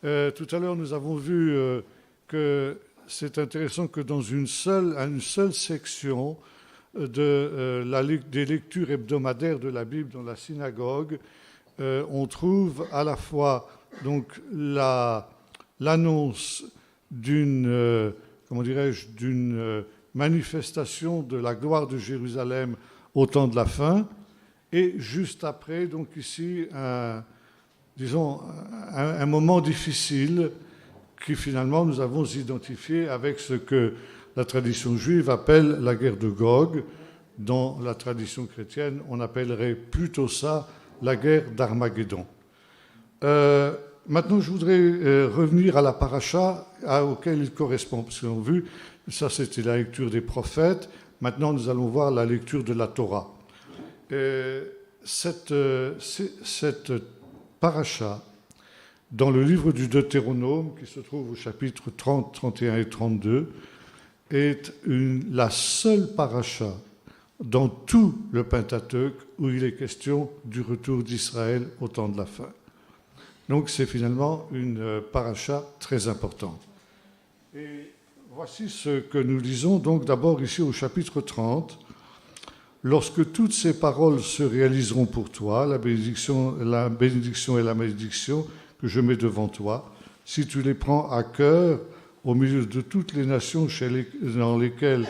Tout à l'heure, nous avons vu que c'est intéressant que dans une seule section des lectures hebdomadaires de la Bible dans la synagogue, on trouve à la fois donc l'annonce d'une d'une manifestation de la gloire de Jérusalem au temps de la fin, et juste après, donc ici, un moment difficile qui finalement nous avons identifié avec ce que la tradition juive appelle la guerre de Gog. Dans la tradition chrétienne, on appellerait plutôt ça la guerre d'Armageddon. Maintenant, je voudrais revenir à la paracha auquel il correspond, parce qu'on a vu, ça c'était la lecture des prophètes, maintenant nous allons voir la lecture de la Torah. Cette paracha, dans le livre du Deutéronome, qui se trouve au chapitre 30, 31 et 32, est la seule paracha dans tout le Pentateuque où il est question du retour d'Israël au temps de la fin. Donc c'est finalement une paracha très importante. Et voici ce que nous lisons donc d'abord ici au chapitre 30. Lorsque toutes ces paroles se réaliseront pour toi, la bénédiction et la malédiction que je mets devant toi, si tu les prends à cœur au milieu de toutes les nations dans lesquelles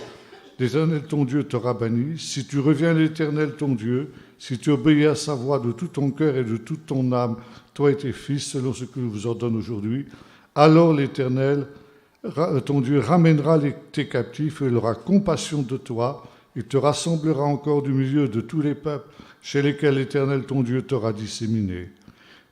l'Éternel ton Dieu t'aura banni, si tu reviens à l'Éternel ton Dieu, si tu obéis à sa voix de tout ton cœur et de toute ton âme, toi et tes fils, selon ce que je vous ordonne aujourd'hui, alors l'Éternel, ton Dieu, ramènera tes captifs et il aura compassion de toi. Il te rassemblera encore du milieu de tous les peuples chez lesquels l'Éternel ton Dieu t'aura disséminé.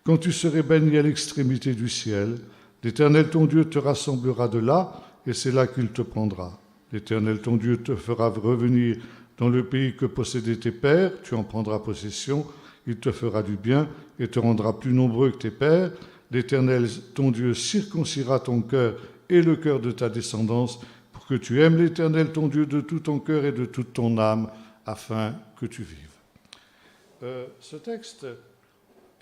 Quand tu serais banni à l'extrémité du ciel, l'Éternel ton Dieu te rassemblera de là, et c'est là qu'il te prendra. L'Éternel ton Dieu te fera revenir dans le pays que possédaient tes pères, tu en prendras possession, il te fera du bien et te rendra plus nombreux que tes pères. L'Éternel ton Dieu circoncira ton cœur et le cœur de ta descendance, pour que tu aimes l'Éternel ton Dieu de tout ton cœur et de toute ton âme, afin que tu vives. Ce texte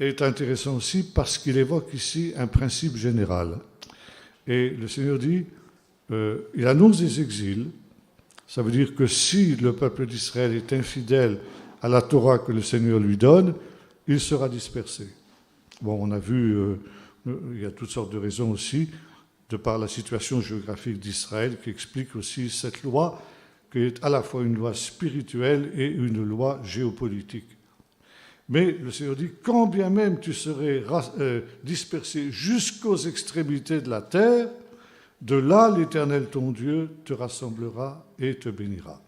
est intéressant aussi parce qu'il évoque ici un principe général. Et le Seigneur dit, il annonce des exils. Ça veut dire que si le peuple d'Israël est infidèle à la Torah que le Seigneur lui donne, il sera dispersé. Bon, on a vu, il y a toutes sortes de raisons aussi, de par la situation géographique d'Israël, qui explique aussi cette loi, qui est à la fois une loi spirituelle et une loi géopolitique. Mais le Seigneur dit, quand bien même tu serais dispersé jusqu'aux extrémités de la terre, de là l'Éternel ton Dieu te rassemblera et te bénira.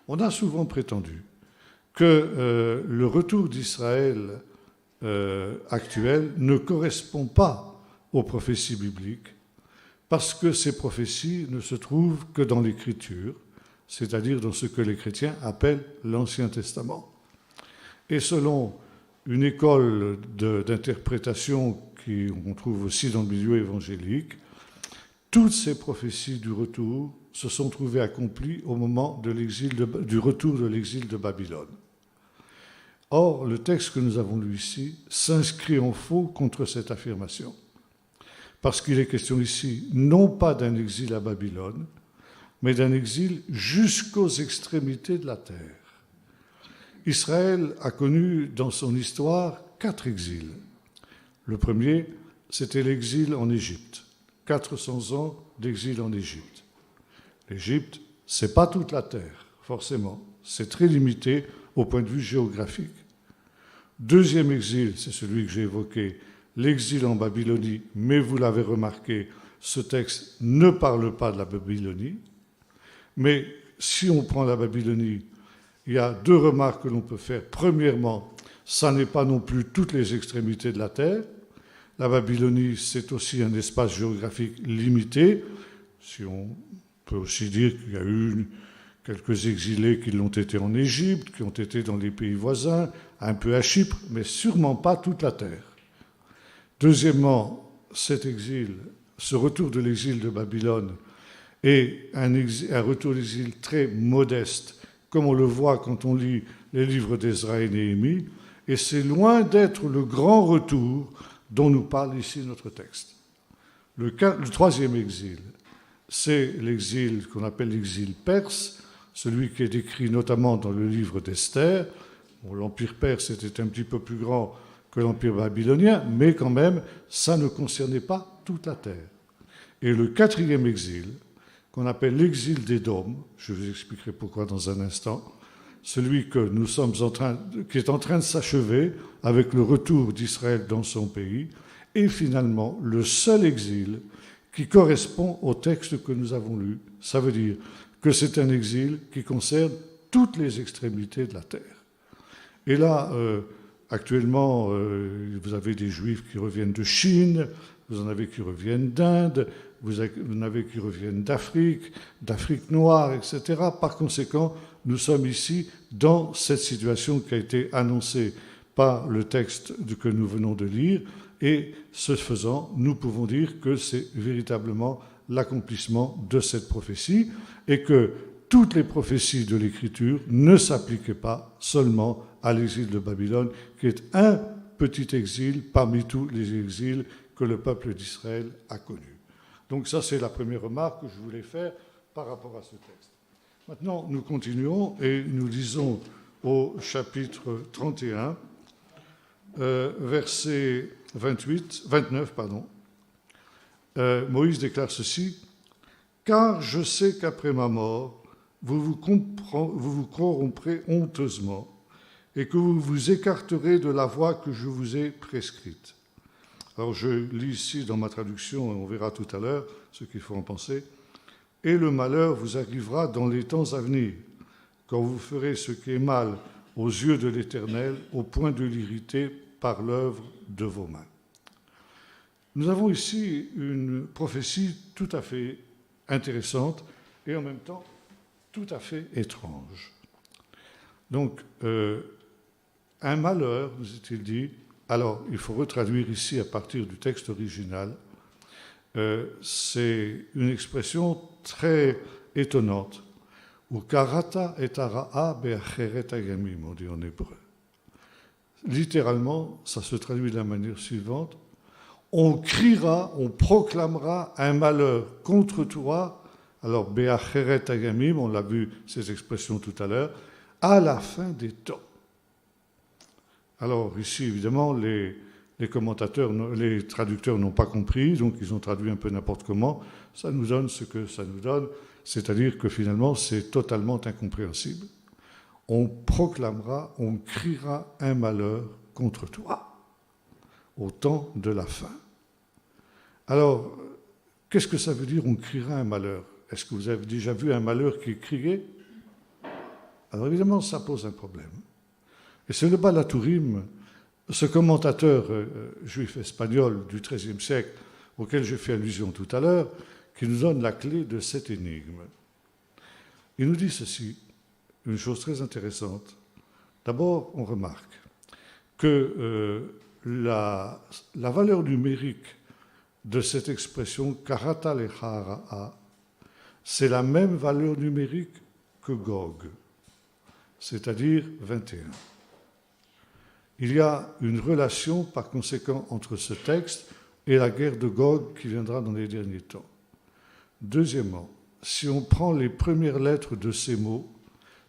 On a souvent prétendu que le retour d'Israël actuel ne correspond pas aux prophéties bibliques, parce que ces prophéties ne se trouvent que dans l'Écriture, c'est-à-dire dans ce que les chrétiens appellent l'Ancien Testament. Et selon une école d'interprétation qu'on trouve aussi dans le milieu évangélique, toutes ces prophéties du retour se sont trouvées accomplies au moment du retour de l'exil de Babylone. Or, le texte que nous avons lu ici s'inscrit en faux contre cette affirmation, parce qu'il est question ici non pas d'un exil à Babylone, mais d'un exil jusqu'aux extrémités de la terre. Israël a connu dans son histoire 4 exils. Le premier, c'était l'exil en Égypte. 400 ans d'exil en Égypte. L'Égypte, ce n'est pas toute la terre, forcément. C'est très limité au point de vue géographique. Deuxième exil, c'est celui que j'ai évoqué, l'exil en Babylonie, mais vous l'avez remarqué, ce texte ne parle pas de la Babylonie. Mais si on prend la Babylonie, il y a 2 remarques que l'on peut faire. Premièrement, ça n'est pas non plus toutes les extrémités de la terre. La Babylonie, c'est aussi un espace géographique limité. Si on peut aussi dire qu'il y a eu quelques exilés qui l'ont été en Égypte, qui ont été dans les pays voisins, un peu à Chypre, mais sûrement pas toute la terre. Deuxièmement, cet exil, ce retour de l'exil de Babylone est un retour d'exil très modeste, comme on le voit quand on lit les livres d'Ezra et Néhémie, et c'est loin d'être le grand retour dont nous parle ici notre texte. Le troisième exil, c'est l'exil qu'on appelle l'exil perse, celui qui est décrit notamment dans le livre d'Esther. Bon, l'Empire perse était un petit peu plus grand que l'Empire babylonien, mais quand même, ça ne concernait pas toute la terre. Et le quatrième exil, qu'on appelle l'exil d'Édom, je vous expliquerai pourquoi dans un instant, celui que nous sommes qui est en train de s'achever avec le retour d'Israël dans son pays, est finalement le seul exil qui correspond au texte que nous avons lu. Ça veut dire que c'est un exil qui concerne toutes les extrémités de la terre. Et là, actuellement, vous avez des Juifs qui reviennent de Chine, vous en avez qui reviennent d'Inde, vous en avez qui reviennent d'Afrique noire, etc. Par conséquent, nous sommes ici dans cette situation qui a été annoncée par le texte que nous venons de lire, et ce faisant, nous pouvons dire que c'est véritablement l'accomplissement de cette prophétie, et que toutes les prophéties de l'Écriture ne s'appliquaient pas seulement à l'exil de Babylone, qui est un petit exil parmi tous les exils que le peuple d'Israël a connus. Donc ça, c'est la première remarque que je voulais faire par rapport à ce texte. Maintenant, nous continuons et nous lisons au chapitre 31, verset 29. Moïse déclare ceci: « Car je sais qu'après ma mort, vous vous corromprez honteusement et que vous vous écarterez de la voie que je vous ai prescrite. » Alors je lis ici dans ma traduction, et on verra tout à l'heure ce qu'il faut en penser. « Et le malheur vous arrivera dans les temps à venir, quand vous ferez ce qui est mal aux yeux de l'Éternel, au point de l'irriter par l'œuvre de vos mains. » Nous avons ici une prophétie tout à fait intéressante et en même temps tout à fait étrange. Donc, un malheur, nous est-il dit. Alors, il faut retraduire ici à partir du texte original. C'est une expression très étonnante. Ou karata et ara'a be'acheret ayamim, on dit en hébreu. Littéralement, ça se traduit de la manière suivante. On criera, on proclamera un malheur contre toi. Alors, be'acheret ayamim, on l'a vu cette expression tout à l'heure, à la fin des temps. Alors ici, évidemment, les commentateurs, les traducteurs n'ont pas compris, donc ils ont traduit un peu n'importe comment. Ça nous donne ce que ça nous donne, c'est-à-dire que finalement, c'est totalement incompréhensible. On proclamera, on criera un malheur contre toi, au temps de la fin. Alors, qu'est-ce que ça veut dire, on criera un malheur? Est-ce que vous avez déjà vu un malheur qui est crié? Alors évidemment, ça pose un problème. Et c'est le Baal HaTurim, ce commentateur juif espagnol du XIIIe siècle, auquel j'ai fait allusion tout à l'heure, qui nous donne la clé de cette énigme. Il nous dit ceci, une chose très intéressante. D'abord, on remarque que la valeur numérique de cette expression « karata lechara'a », c'est la même valeur numérique que Gog, c'est-à-dire 21. Il y a une relation, par conséquent, entre ce texte et la guerre de Gog qui viendra dans les derniers temps. Deuxièmement, si on prend les premières lettres de ces mots,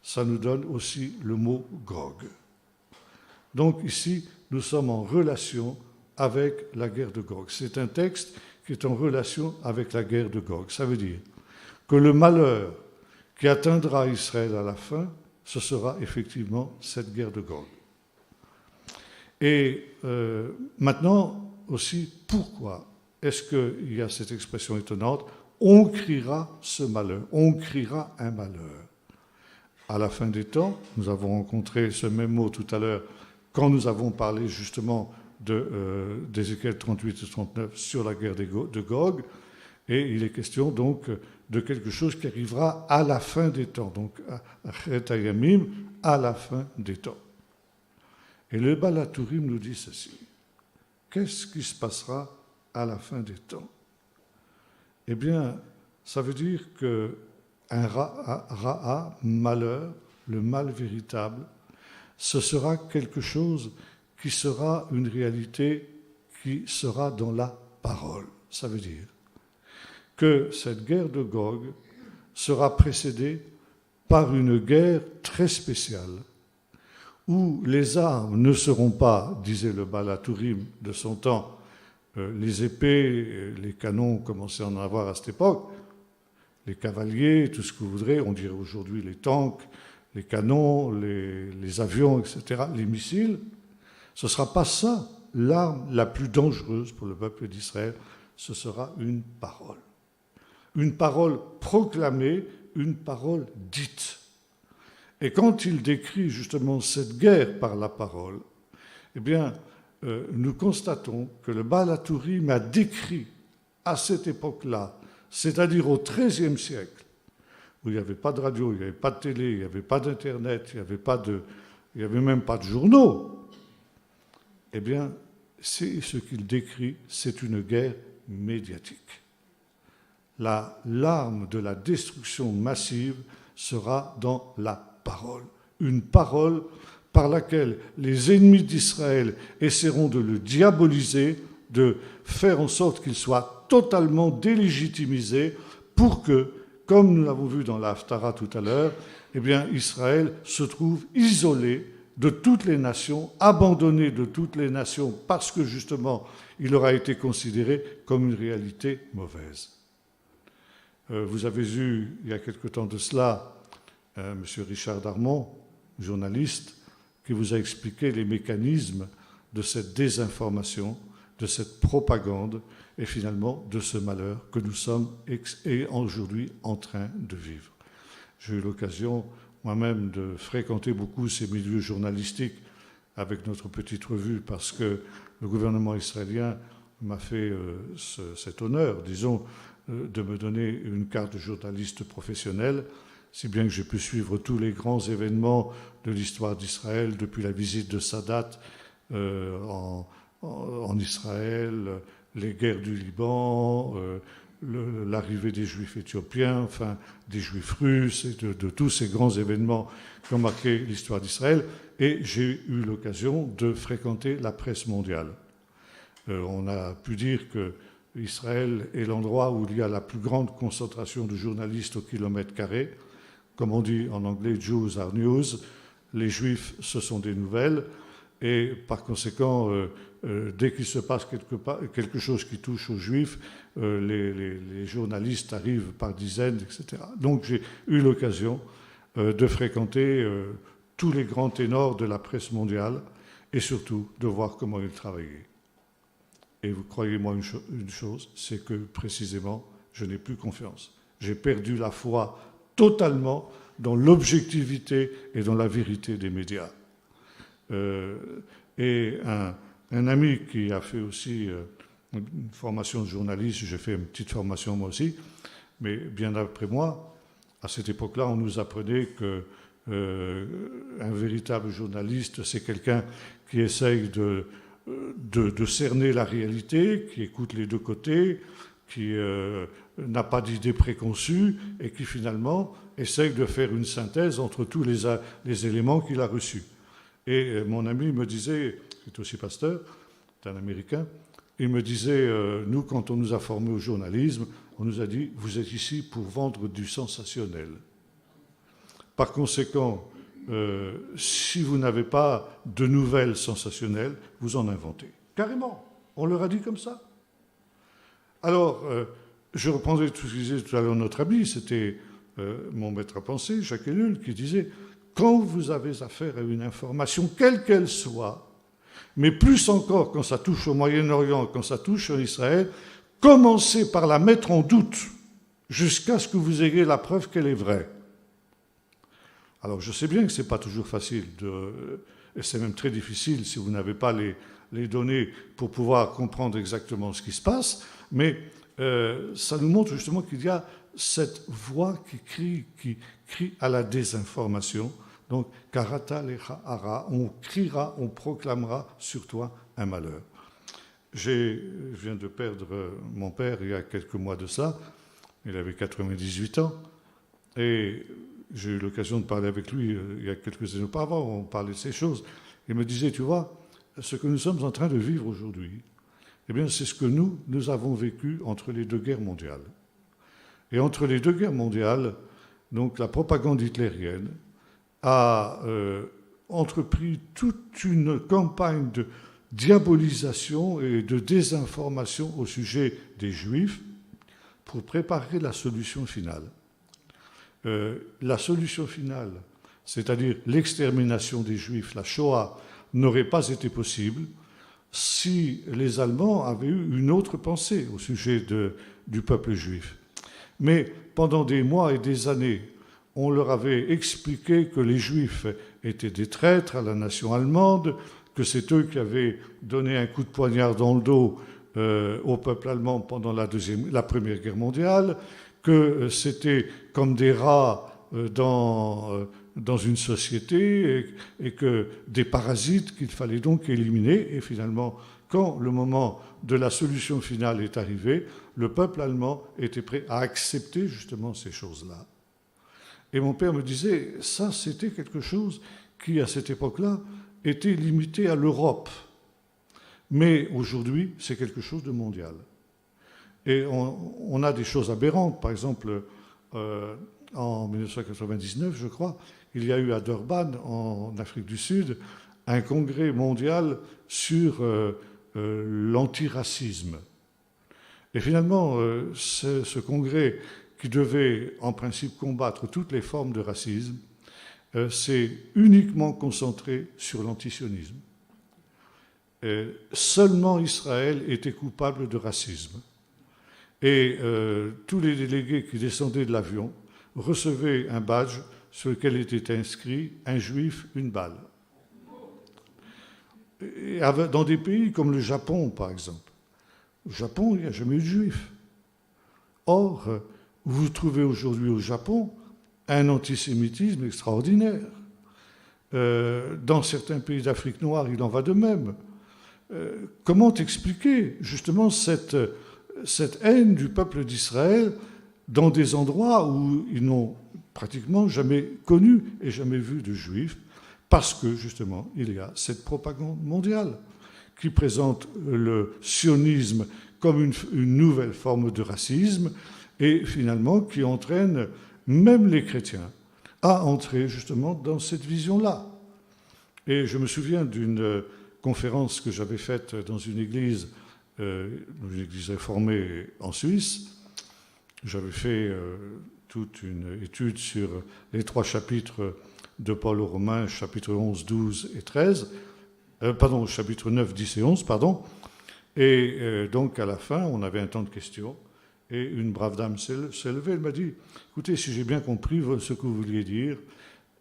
ça nous donne aussi le mot Gog. Donc ici, nous sommes en relation avec la guerre de Gog. C'est un texte qui est en relation avec la guerre de Gog. Ça veut dire que le malheur qui atteindra Israël à la fin, ce sera effectivement cette guerre de Gog. Et maintenant aussi, pourquoi est-ce qu'il y a cette expression étonnante? On criera ce malheur, on criera un malheur. À la fin des temps, nous avons rencontré ce même mot tout à l'heure quand nous avons parlé justement d'Ézéchiel 38 et 39 sur la guerre de Gog, et il est question donc de quelque chose qui arrivera à la fin des temps, donc Achet Hayamim, à la fin des temps. Et le Baal HaTurim nous dit ceci. Qu'est-ce qui se passera à la fin des temps? Eh bien, ça veut dire qu'un ra'a, malheur, le mal véritable, ce sera quelque chose qui sera une réalité qui sera dans la parole. Ça veut dire que cette guerre de Gog sera précédée par une guerre très spéciale, où les armes ne seront pas, disait le Baal HaTurim de son temps, les épées, les canons, on commençait à en avoir à cette époque, les cavaliers, tout ce que vous voudrez, on dirait aujourd'hui les tanks, les canons, les avions, etc., les missiles. Ce ne sera pas ça l'arme la plus dangereuse pour le peuple d'Israël, ce sera une parole. Une parole proclamée, une parole dite. Et quand il décrit justement cette guerre par la parole, eh bien, nous constatons que le Baal HaTurim a décrit à cette époque-là, c'est-à-dire au XIIIe siècle, où il n'y avait pas de radio, il n'y avait pas de télé, il n'y avait pas d'Internet, il n'y avait même pas de journaux, eh bien, c'est ce qu'il décrit, c'est une guerre médiatique. L'arme de la destruction massive sera dans la parole. Une parole par laquelle les ennemis d'Israël essaieront de le diaboliser, de faire en sorte qu'il soit totalement délégitimisé pour que, comme nous l'avons vu dans la Haftara tout à l'heure, eh bien, Israël se trouve isolé de toutes les nations, abandonné de toutes les nations parce que justement il aura été considéré comme une réalité mauvaise. Vous avez eu, il y a quelque temps de cela, M. Richard Darmon, journaliste, qui vous a expliqué les mécanismes de cette désinformation, de cette propagande et finalement de ce malheur que nous sommes aujourd'hui en train de vivre. J'ai eu l'occasion moi-même de fréquenter beaucoup ces milieux journalistiques avec notre petite revue parce que le gouvernement israélien m'a fait cet honneur, disons, de me donner une carte de journaliste professionnel, si bien que j'ai pu suivre tous les grands événements de l'histoire d'Israël, depuis la visite de Sadat en Israël, les guerres du Liban, l'arrivée des Juifs éthiopiens, enfin des Juifs russes, et de tous ces grands événements qui ont marqué l'histoire d'Israël. Et j'ai eu l'occasion de fréquenter la presse mondiale. On a pu dire que Israël est l'endroit où il y a la plus grande concentration de journalistes au kilomètre carré. Comme on dit en anglais, Jews are news. Les Juifs, ce sont des nouvelles. Et par conséquent, dès qu'il se passe quelque chose qui touche aux Juifs, les journalistes arrivent par dizaines, etc. Donc j'ai eu l'occasion de fréquenter tous les grands ténors de la presse mondiale et surtout de voir comment ils travaillaient. Et vous croyez-moi une chose, c'est que précisément, je n'ai plus confiance. J'ai perdu la foi totalement dans l'objectivité et dans la vérité des médias. Et un ami qui a fait aussi une formation de journaliste, j'ai fait une petite formation moi aussi, mais bien après moi, à cette époque-là, on nous apprenait que un véritable journaliste, c'est quelqu'un qui essaye de cerner la réalité, qui écoute les deux côtés, qui n'a pas d'idées préconçues et qui finalement essaye de faire une synthèse entre tous les éléments qu'il a reçus. Et mon ami me disait, qui est aussi pasteur, c'est un Américain, il me disait, nous, quand on nous a formés au journalisme, on nous a dit, vous êtes ici pour vendre du sensationnel. Par conséquent, si vous n'avez pas de nouvelles sensationnelles, vous en inventez. Carrément, on leur a dit comme ça. Alors, je reprendrai tout ce que disait tout à l'heure notre ami, c'était mon maître à penser, Jacques Ellul, qui disait « Quand vous avez affaire à une information, quelle qu'elle soit, mais plus encore quand ça touche au Moyen-Orient, quand ça touche en Israël, commencez par la mettre en doute jusqu'à ce que vous ayez la preuve qu'elle est vraie. » Alors, je sais bien que ce n'est pas toujours facile, et c'est même très difficile si vous n'avez pas les données pour pouvoir comprendre exactement ce qui se passe, mais ça nous montre justement qu'il y a cette voix qui crie à la désinformation. Donc, karata lecha hara, on criera, on proclamera sur toi un malheur. Je viens de perdre mon père il y a quelques mois de ça, il avait 98 ans, et j'ai eu l'occasion de parler avec lui il y a quelques années auparavant, on parlait de ces choses. Il me disait, tu vois, ce que nous sommes en train de vivre aujourd'hui, eh bien, c'est ce que nous avons vécu entre les deux guerres mondiales. Et entre les deux guerres mondiales, donc la propagande hitlérienne a entrepris toute une campagne de diabolisation et de désinformation au sujet des Juifs pour préparer la solution finale. La solution finale, c'est-à-dire l'extermination des Juifs, la Shoah, n'aurait pas été possible si les Allemands avaient eu une autre pensée au sujet du peuple juif. Mais pendant des mois et des années, on leur avait expliqué que les Juifs étaient des traîtres à la nation allemande, que c'est eux qui avaient donné un coup de poignard dans le dos au peuple allemand pendant la Première Guerre mondiale, que c'était comme des rats dans une société et que des parasites qu'il fallait donc éliminer. Et finalement, quand le moment de la solution finale est arrivé, le peuple allemand était prêt à accepter justement ces choses-là. Et mon père me disait, ça c'était quelque chose qui, à cette époque-là, était limité à l'Europe. Mais aujourd'hui, c'est quelque chose de mondial. Et on a des choses aberrantes. Par exemple, en 1999, je crois, il y a eu à Durban, en Afrique du Sud, un congrès mondial sur l'antiracisme. Et finalement, ce congrès, qui devait en principe combattre toutes les formes de racisme, s'est uniquement concentré sur l'antisionisme. Seulement Israël était coupable de racisme. Et tous les délégués qui descendaient de l'avion recevaient un badge sur lequel était inscrit « Un juif, une balle ». Dans des pays comme le Japon, par exemple. Au Japon, il n'y a jamais eu de juifs. Or, vous trouvez aujourd'hui au Japon un antisémitisme extraordinaire. Dans certains pays d'Afrique noire, il en va de même. Comment expliquer justement cette haine du peuple d'Israël dans des endroits où ils n'ont pratiquement jamais connu et jamais vu de juifs, parce que justement il y a cette propagande mondiale qui présente le sionisme comme une nouvelle forme de racisme et finalement qui entraîne même les chrétiens à entrer justement dans cette vision-là. Et je me souviens d'une conférence que j'avais faite dans une église réformée en Suisse. J'avais fait toute une étude sur les 3 chapitres de Paul aux Romains, chapitres 11, 12 et 13, chapitres 9, 10 et 11, pardon. Et donc à la fin, on avait un temps de questions, et une brave dame s'est levée, elle m'a dit « Écoutez, si j'ai bien compris ce que vous vouliez dire,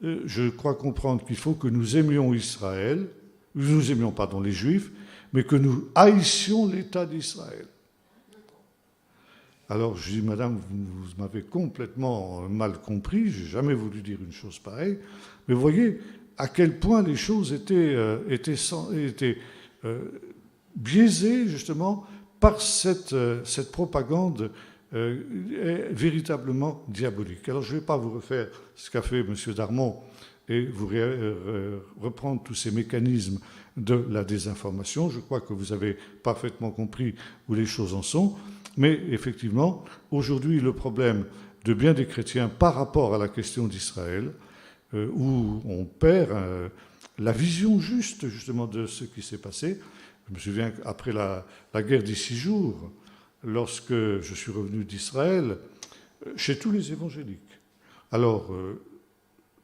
je crois comprendre qu'il faut que nous aimions Israël, nous aimions, les Juifs, mais que nous haïssions l'État d'Israël. » Alors je dis, madame, vous m'avez complètement mal compris, je n'ai jamais voulu dire une chose pareille, mais vous voyez à quel point les choses étaient biaisées justement par cette propagande véritablement diabolique. Alors je ne vais pas vous refaire ce qu'a fait M. Darmon et vous reprendre tous ces mécanismes de la désinformation. Je crois que vous avez parfaitement compris où les choses en sont. Mais effectivement, aujourd'hui, le problème de bien des chrétiens par rapport à la question d'Israël, où on perd la vision juste, justement, de ce qui s'est passé. Je me souviens qu'après la guerre des 6 jours, lorsque je suis revenu d'Israël, chez tous les évangéliques. Alors,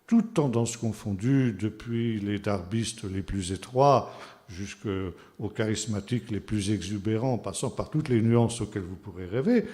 toutes tendances confondues, depuis les darbistes les plus étroits jusqu'aux charismatiques les plus exubérants, passant par toutes les nuances auxquelles vous pourrez rêver,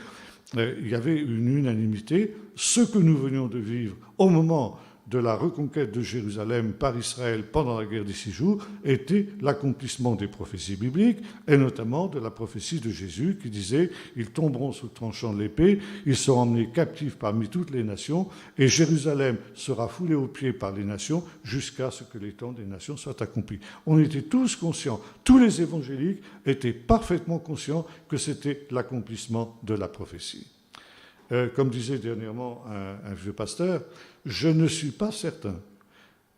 il y avait une unanimité. Ce que nous venions de vivre au moment de la reconquête de Jérusalem par Israël pendant la guerre des 6 jours était l'accomplissement des prophéties bibliques, et notamment de la prophétie de Jésus qui disait « Ils tomberont sous le tranchant de l'épée, ils seront emmenés captifs parmi toutes les nations, et Jérusalem sera foulée aux pieds par les nations jusqu'à ce que les temps des nations soient accomplis. » On était tous conscients, tous les évangéliques étaient parfaitement conscients que c'était l'accomplissement de la prophétie. Comme disait dernièrement un vieux pasteur, « Je ne suis pas certain,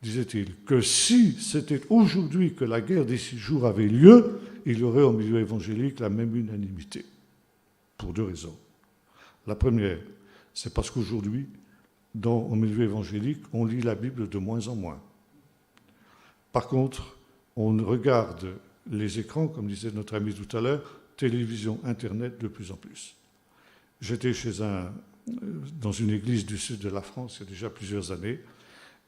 disait-il, que si c'était aujourd'hui que la guerre des 6 jours avait lieu, il y aurait au milieu évangélique la même unanimité. » Pour 2 raisons. La première, C'est parce qu'aujourd'hui, au milieu évangélique, on lit la Bible de moins en moins. Par contre, on regarde les écrans, comme disait notre ami tout à l'heure, télévision, Internet de plus en plus. J'étais dans une église du sud de la France il y a déjà plusieurs années,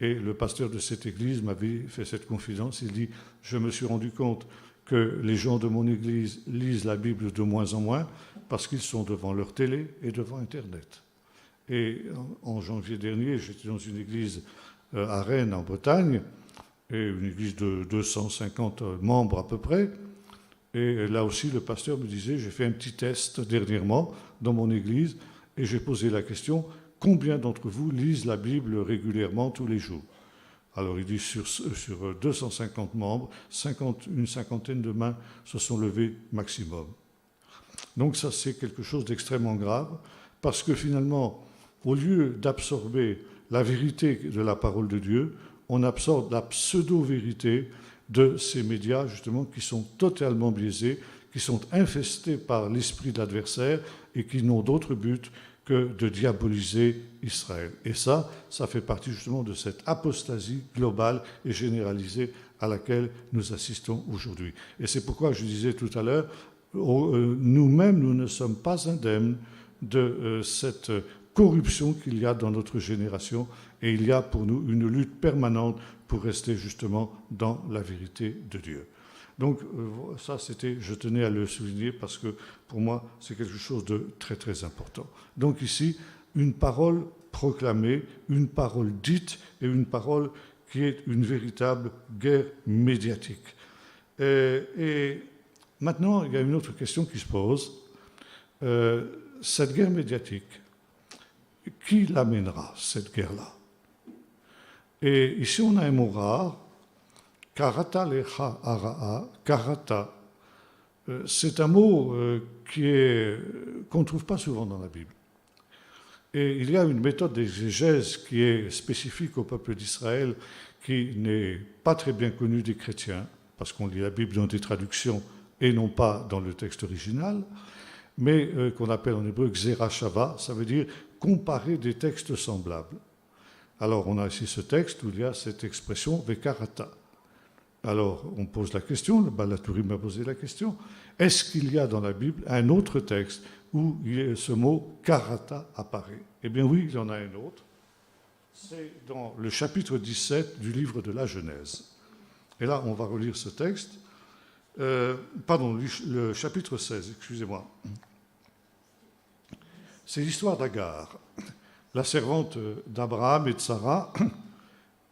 et le pasteur de cette église m'avait fait cette confidence. Il dit « Je me suis rendu compte que les gens de mon église lisent la Bible de moins en moins parce qu'ils sont devant leur télé et devant Internet. » Et en janvier dernier, j'étais dans une église à Rennes, en Bretagne, et une église de 250 membres à peu près. Et là aussi, le pasteur me disait, j'ai fait un petit test dernièrement dans mon église, et j'ai posé la question, combien d'entre vous lisent la Bible régulièrement tous les jours? Alors il dit, sur 250 membres, une cinquantaine de mains se sont levées maximum. Donc ça, c'est quelque chose d'extrêmement grave, parce que finalement, au lieu d'absorber la vérité de la parole de Dieu, on absorbe la pseudo-vérité de ces médias, justement, qui sont totalement biaisés, qui sont infestés par l'esprit de l'adversaire et qui n'ont d'autre but que de diaboliser Israël. Et ça fait partie justement de cette apostasie globale et généralisée à laquelle nous assistons aujourd'hui. Et c'est pourquoi je disais tout à l'heure, nous-mêmes, nous ne sommes pas indemnes de cette corruption qu'il y a dans notre génération, et il y a pour nous une lutte permanente pour rester justement dans la vérité de Dieu. Donc ça, je tenais à le souligner parce que pour moi, c'est quelque chose de très très important. Donc ici, une parole proclamée, une parole dite et une parole qui est une véritable guerre médiatique. Et maintenant, il y a une autre question qui se pose. Cette guerre médiatique, qui l'amènera, cette guerre-là? Et ici, on a un mot rare, karata lecha ara'a, karata. C'est un mot qu'on ne trouve pas souvent dans la Bible. Et il y a une méthode d'exégèse qui est spécifique au peuple d'Israël, qui n'est pas très bien connue des chrétiens, parce qu'on lit la Bible dans des traductions et non pas dans le texte original, mais qu'on appelle en hébreu xerashava, ça veut dire comparer des textes semblables. Alors on a ici ce texte où il y a cette expression vekarata. Alors on pose la question, le Balaturi m'a posé la question, est-ce qu'il y a dans la Bible un autre texte où ce mot karata apparaît? Eh bien oui, il y en a un autre. C'est dans le chapitre 17 du livre de la Genèse. Et là, on va relire ce texte. Le chapitre 16, excusez-moi. C'est l'histoire d'Agar, la servante d'Abraham et de Sarah,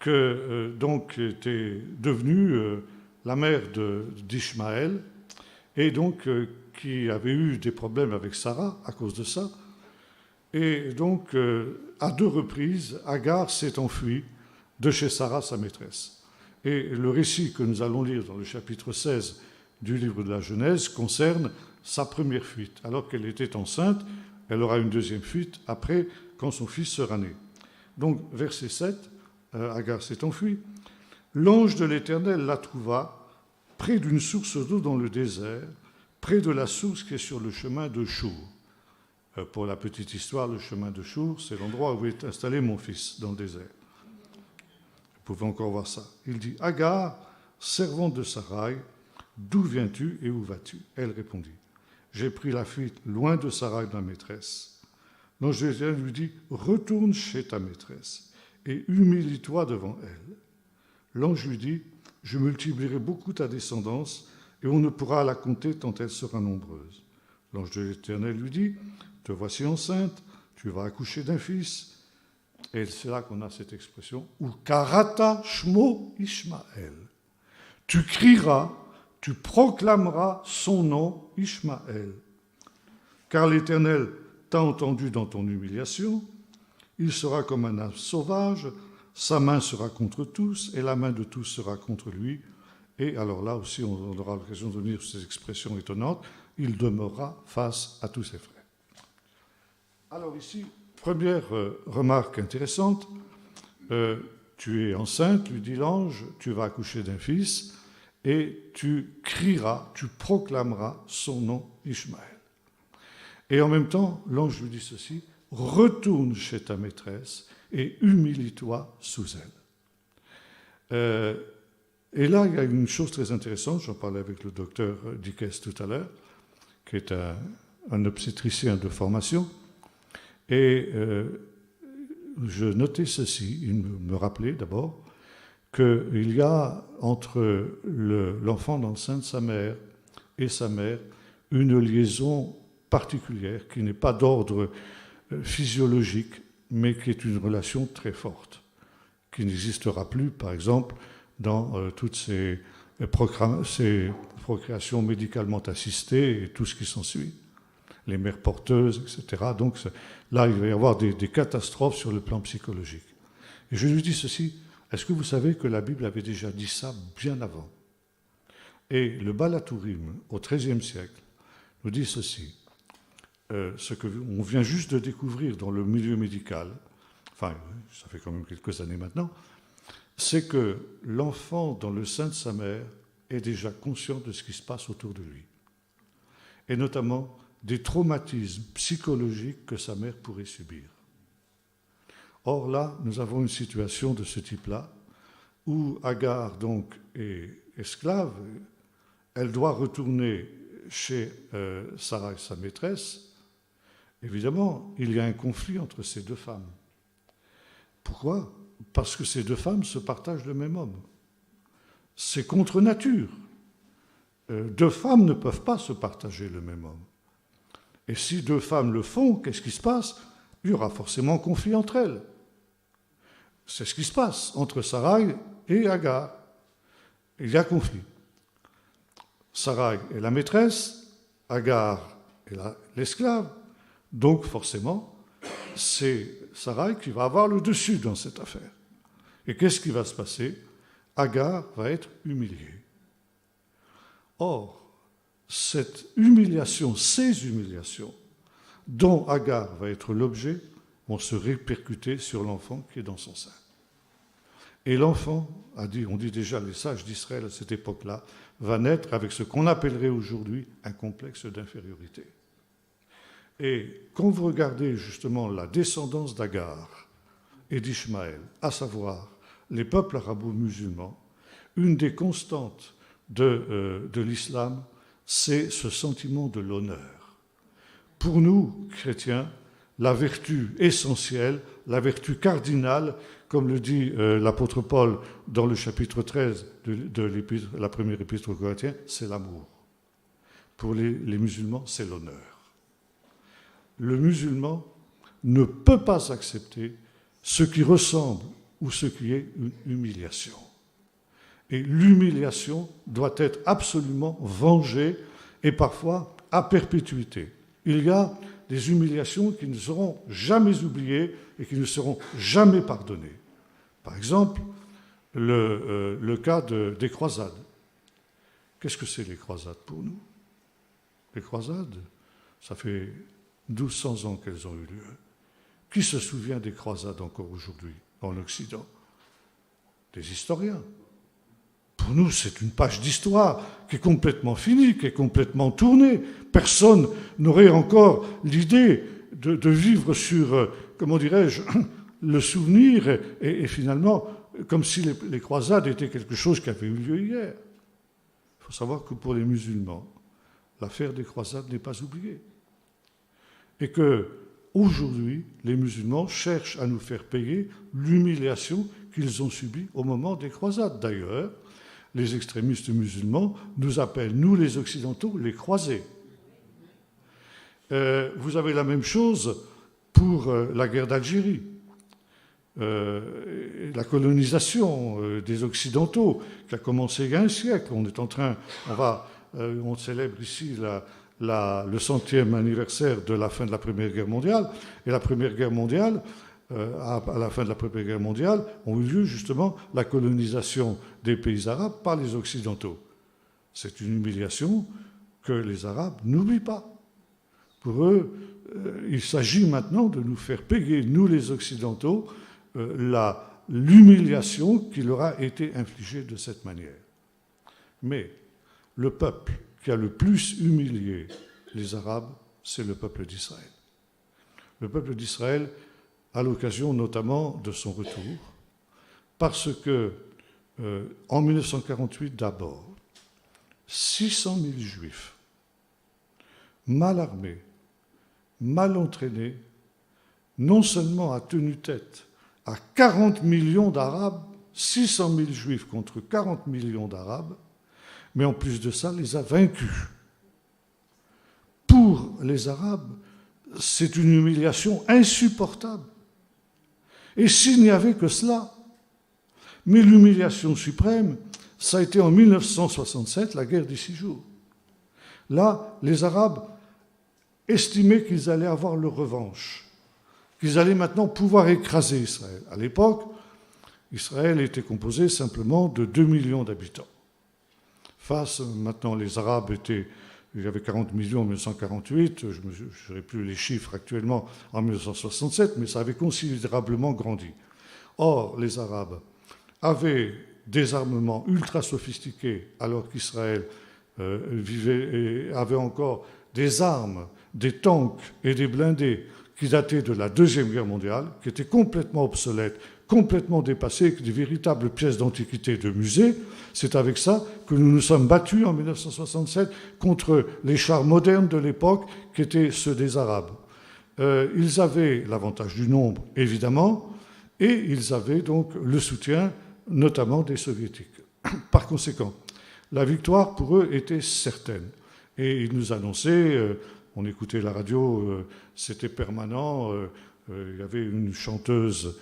donc était devenue la mère d'Ishmaël, et donc qui avait eu des problèmes avec Sarah à cause de ça. Et donc, à 2 reprises, Agar s'est enfuie de chez Sarah, sa maîtresse. Et le récit que nous allons lire dans le chapitre 16 du livre de la Genèse concerne sa première fuite. Alors qu'elle était enceinte, elle aura une deuxième fuite après, quand son fils sera né. Donc, verset 7, Agar s'est enfuie. L'ange de l'Éternel la trouva près d'une source d'eau dans le désert, près de la source qui est sur le chemin de Chour. Pour la petite histoire, le chemin de Chour, c'est l'endroit où est installé mon fils, dans le désert. Vous pouvez encore voir ça. Il dit, Agar, servante de Sarai, d'où viens-tu et où vas-tu? Elle répondit, j'ai pris la fuite loin de Sarai, ma maîtresse. L'ange de l'Éternel lui dit, retourne chez ta maîtresse et humilie-toi devant elle. L'ange lui dit, je multiplierai beaucoup ta descendance et on ne pourra la compter tant elle sera nombreuse. L'ange de l'Éternel lui dit, te voici enceinte, tu vas accoucher d'un fils. Et c'est là qu'on a cette expression, ou karata shmo Ishmaël. Tu crieras, tu proclameras son nom Ishmaël. Car l'Éternel t'a entendu dans ton humiliation, il sera comme un âne sauvage, sa main sera contre tous, et la main de tous sera contre lui. Et alors là aussi, on aura l'occasion de venir sur ces expressions étonnantes, il demeurera face à tous ses frères. Alors ici, première remarque intéressante, tu es enceinte, lui dit l'ange, tu vas accoucher d'un fils, et tu crieras, tu proclameras son nom Ishmaël. Et en même temps, l'ange lui dit ceci, retourne chez ta maîtresse et humilie-toi sous elle. Et là, il y a une chose très intéressante, j'en parlais avec le docteur Dickès tout à l'heure, qui est un obstétricien de formation, et je notais ceci, il me rappelait d'abord qu'il y a entre l'enfant dans le sein de sa mère et sa mère une liaison particulière qui n'est pas d'ordre physiologique, mais qui est une relation très forte, qui n'existera plus, par exemple, dans toutes ces procréations médicalement assistées et tout ce qui s'ensuit, les mères porteuses, etc. Donc là, il va y avoir des catastrophes sur le plan psychologique. Et je lui dis ceci, est-ce que vous savez que la Bible avait déjà dit ça bien avant? Et le Balatourim, au XIIIe siècle, nous dit ceci, ce qu'on vient juste de découvrir dans le milieu médical, enfin, ça fait quand même quelques années maintenant, c'est que l'enfant dans le sein de sa mère est déjà conscient de ce qui se passe autour de lui, et notamment des traumatismes psychologiques que sa mère pourrait subir. Or là, nous avons une situation de ce type-là, où Agar donc est esclave, elle doit retourner chez Sarah, sa maîtresse. Évidemment, il y a un conflit entre ces deux femmes. Pourquoi ? Parce que ces deux femmes se partagent le même homme. C'est contre nature. Deux femmes ne peuvent pas se partager le même homme. Et si deux femmes le font, qu'est-ce qui se passe ? Il y aura forcément conflit entre elles. C'est ce qui se passe entre Sarai et Agar. Il y a conflit. Sarai est la maîtresse, Agar est l'esclave. Donc forcément, c'est Sarai qui va avoir le dessus dans cette affaire. Et qu'est-ce qui va se passer ? Agar va être humiliée. Or, cette humiliation, ces humiliations dont Agar va être l'objet, vont se répercuter sur l'enfant qui est dans son sein. Et l'enfant, on dit déjà les sages d'Israël à cette époque-là, va naître avec ce qu'on appellerait aujourd'hui un complexe d'infériorité. Et quand vous regardez justement la descendance d'Agar et d'Ishmaël, à savoir les peuples arabo-musulmans, une des constantes de l'islam, c'est ce sentiment de l'honneur. Pour nous, chrétiens, la vertu essentielle, la vertu cardinale, comme le dit l'apôtre Paul dans le chapitre 13 de la première épître aux Corinthiens, c'est l'amour. Pour les musulmans, c'est l'honneur. Le musulman ne peut pas accepter ce qui ressemble ou ce qui est une humiliation. Et l'humiliation doit être absolument vengée et parfois à perpétuité. Il y a des humiliations qui ne seront jamais oubliées et qui ne seront jamais pardonnées. Par exemple, le cas des croisades. Qu'est-ce que c'est les croisades pour nous ? Les croisades, ça fait 1200 ans qu'elles ont eu lieu. Qui se souvient des croisades encore aujourd'hui en Occident ? Des historiens. Pour nous, c'est une page d'histoire qui est complètement finie, qui est complètement tournée. Personne n'aurait encore l'idée de vivre sur, comment dirais-je, le souvenir et finalement, comme si les croisades étaient quelque chose qui avait eu lieu hier. Il faut savoir que pour les musulmans, l'affaire des croisades n'est pas oubliée. Et que, aujourd'hui, les musulmans cherchent à nous faire payer l'humiliation qu'ils ont subie au moment des croisades. D'ailleurs, les extrémistes musulmans nous appellent, nous les Occidentaux, les croisés. Vous avez la même chose pour la guerre d'Algérie, la colonisation des Occidentaux, qui a commencé il y a un siècle. On célèbre ici le 100e anniversaire de la fin de la Première Guerre mondiale. Et la Première Guerre mondiale, à la fin de la Première Guerre mondiale, ont eu lieu justement la colonisation des pays arabes par les Occidentaux. C'est une humiliation que les Arabes n'oublient pas. Pour eux, il s'agit maintenant de nous faire payer, nous les Occidentaux, l'humiliation qui leur a été infligée de cette manière. Mais le peuple qui a le plus humilié les Arabes, c'est le peuple d'Israël. le peuple d'Israël à l'occasion notamment de son retour, parce que en 1948 d'abord, 600 000 Juifs, mal armés, mal entraînés, non seulement a tenu tête à 40 millions d'Arabes, 600 000 Juifs contre 40 millions d'Arabes, mais en plus de ça, les a vaincus. Pour les Arabes, c'est une humiliation insupportable. Et s'il n'y avait que cela, mais l'humiliation suprême, ça a été en 1967, la guerre des 6 jours. Là, les Arabes estimaient qu'ils allaient avoir leur revanche, qu'ils allaient maintenant pouvoir écraser Israël. À l'époque, Israël était composé simplement de 2 millions d'habitants. Maintenant, les Arabes étaient... Il y avait 40 millions en 1948, je n'aurai plus les chiffres actuellement en 1967, mais ça avait considérablement grandi. Or, les Arabes avaient des armements ultra sophistiqués, alors qu'Israël avait encore des armes, des tanks et des blindés qui dataient de la Deuxième Guerre mondiale, qui étaient complètement obsolètes, complètement dépassées, des véritables pièces d'antiquité de musée. C'est avec ça que nous nous sommes battus en 1967 contre les chars modernes de l'époque qui étaient ceux des Arabes. Ils avaient l'avantage du nombre, évidemment, et ils avaient donc le soutien, notamment des Soviétiques. Par conséquent, la victoire pour eux était certaine. Et ils nous annonçaient, on écoutait la radio, c'était permanent. Il y avait une chanteuse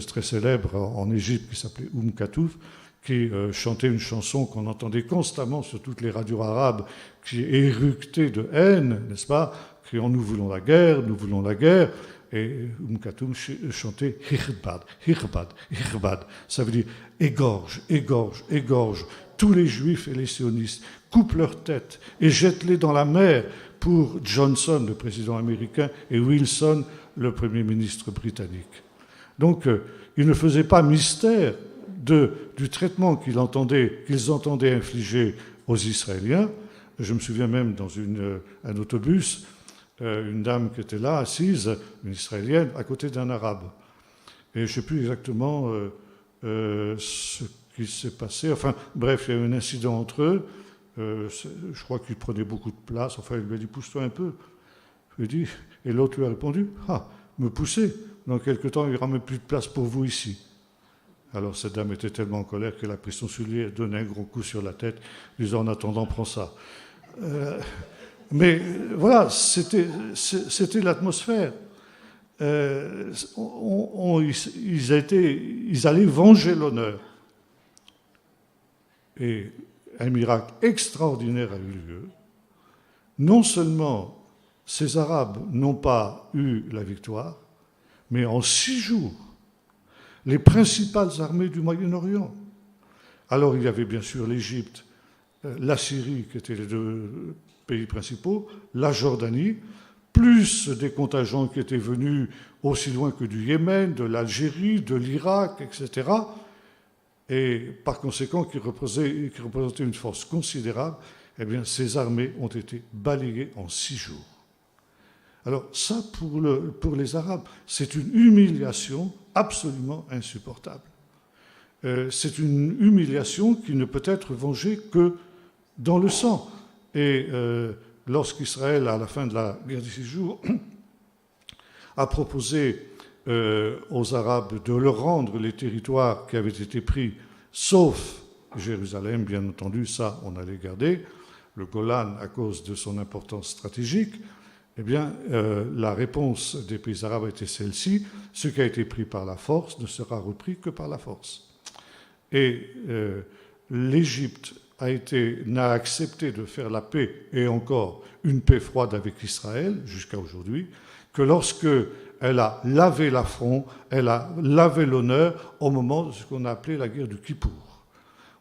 très célèbre en Égypte qui s'appelait Katouf, qui chantait une chanson qu'on entendait constamment sur toutes les radios arabes, qui éructait de haine, n'est-ce pas, criant « Nous voulons la guerre, nous voulons la guerre ». Et Katouf chantait « Hirbad, Hirbad, Hirbad ». Ça veut dire « égorge, égorge, égorge ». Tous les juifs et les sionistes coupent leurs têtes et jettent-les dans la mer pour Johnson, le président américain, et Wilson, le Premier ministre britannique. Donc, ils ne faisaient pas mystère du traitement qu'ils entendaient infliger aux Israéliens. Je me souviens même dans un autobus, une dame qui était là, assise, une Israélienne, à côté d'un Arabe. Et je ne sais plus exactement ce qui s'est passé. Enfin, bref, il y a eu un incident entre eux. Je crois qu'il prenait beaucoup de place. Enfin, il lui a dit « pousse-toi un peu ». Je lui ai dit, et l'autre lui a répondu « ah, me pousser, dans quelque temps, il n'y aura même plus de place pour vous ici ». Alors cette dame était tellement en colère qu'elle a pris son soulier et donné un gros coup sur la tête, disant « en attendant, prends ça ». Mais voilà, c'était l'atmosphère. Ils allaient venger l'honneur. Et un miracle extraordinaire a eu lieu. Non seulement ces Arabes n'ont pas eu la victoire, mais en 6 jours, les principales armées du Moyen-Orient. Alors il y avait bien sûr l'Égypte, la Syrie, qui étaient les 2 pays principaux, la Jordanie, plus des contingents qui étaient venus aussi loin que du Yémen, de l'Algérie, de l'Irak, etc., et par conséquent qui représentaient une force considérable. Eh bien, ces armées ont été balayées en 6 jours. Alors ça, pour les Arabes, c'est une humiliation absolument insupportable. C'est une humiliation qui ne peut être vengée que dans le sang. Et lorsqu'Israël, à la fin de la guerre des 6 jours, a proposé aux Arabes de leur rendre les territoires qui avaient été pris, sauf Jérusalem, bien entendu, ça on allait garder, le Golan à cause de son importance stratégique, eh bien, la réponse des pays arabes était celle-ci: ce qui a été pris par la force ne sera repris que par la force. Et l'Égypte n'a accepté de faire la paix, et encore une paix froide avec Israël, jusqu'à aujourd'hui, que lorsque elle a lavé l'affront, elle a lavé l'honneur au moment de ce qu'on a appelé la guerre du Kippour,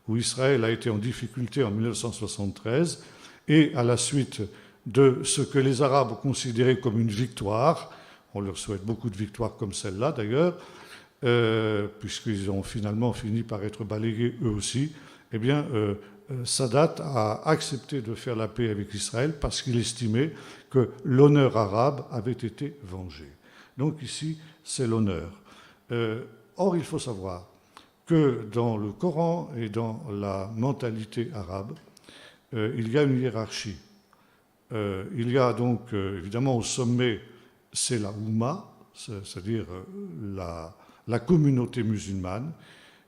où Israël a été en difficulté en 1973, et à la suite de ce que les Arabes considéraient comme une victoire, on leur souhaite beaucoup de victoires comme celle-là d'ailleurs, puisqu'ils ont finalement fini par être balayés eux aussi, eh bien, Sadat a accepté de faire la paix avec Israël parce qu'il estimait que l'honneur arabe avait été vengé. Donc ici, c'est l'honneur. Or, il faut savoir que dans le Coran et dans la mentalité arabe, il y a une hiérarchie. Il y a donc, évidemment, au sommet, c'est la Oumma, c'est-à-dire la communauté musulmane,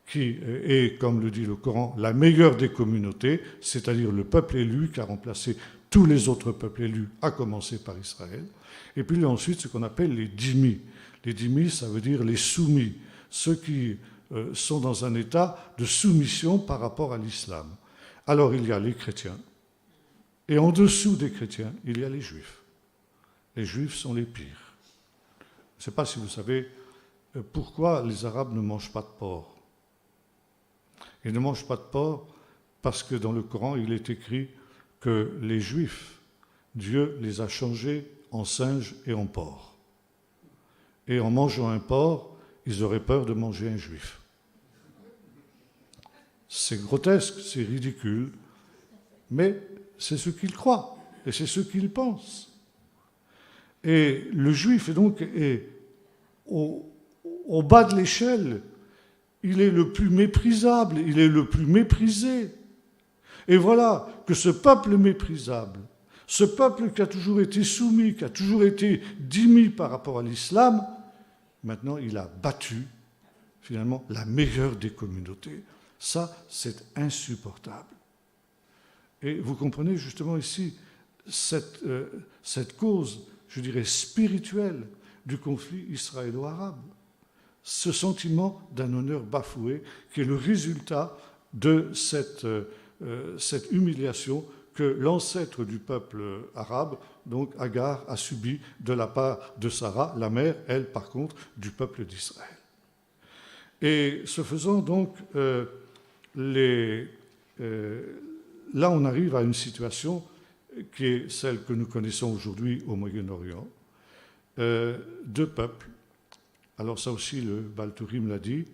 qui est, comme le dit le Coran, la meilleure des communautés, c'est-à-dire le peuple élu qui a remplacé tous les autres peuples élus, à commencer par Israël. Et puis il y a ensuite ce qu'on appelle les dhimmis. Les dhimmis, ça veut dire les soumis, ceux qui sont dans un état de soumission par rapport à l'islam. Alors il y a les chrétiens, et en dessous des chrétiens, il y a les juifs. Les juifs sont les pires. Je ne sais pas si vous savez pourquoi les Arabes ne mangent pas de porc. Ils ne mangent pas de porc parce que dans le Coran, il est écrit que les Juifs, Dieu les a changés en singes et en porcs. Et en mangeant un porc, ils auraient peur de manger un Juif. C'est grotesque, c'est ridicule, mais c'est ce qu'ils croient et c'est ce qu'ils pensent. Et le Juif est au bas de l'échelle. Il est le plus méprisable, il est le plus méprisé. Et voilà que ce peuple méprisable, ce peuple qui a toujours été soumis, qui a toujours été dhimmi par rapport à l'islam, maintenant il a battu, finalement, la meilleure des communautés. Ça, c'est insupportable. Et vous comprenez justement ici cette cause, je dirais, spirituelle du conflit israélo-arabe. Ce sentiment d'un honneur bafoué qui est le résultat de cette humiliation que l'ancêtre du peuple arabe, donc Agar, a subi de la part de Sarah, la mère, elle, par contre, du peuple d'Israël. Et ce faisant, donc, là, on arrive à une situation qui est celle que nous connaissons aujourd'hui au Moyen-Orient, deux peuples. Alors ça aussi, le Baal Turim l'a dit.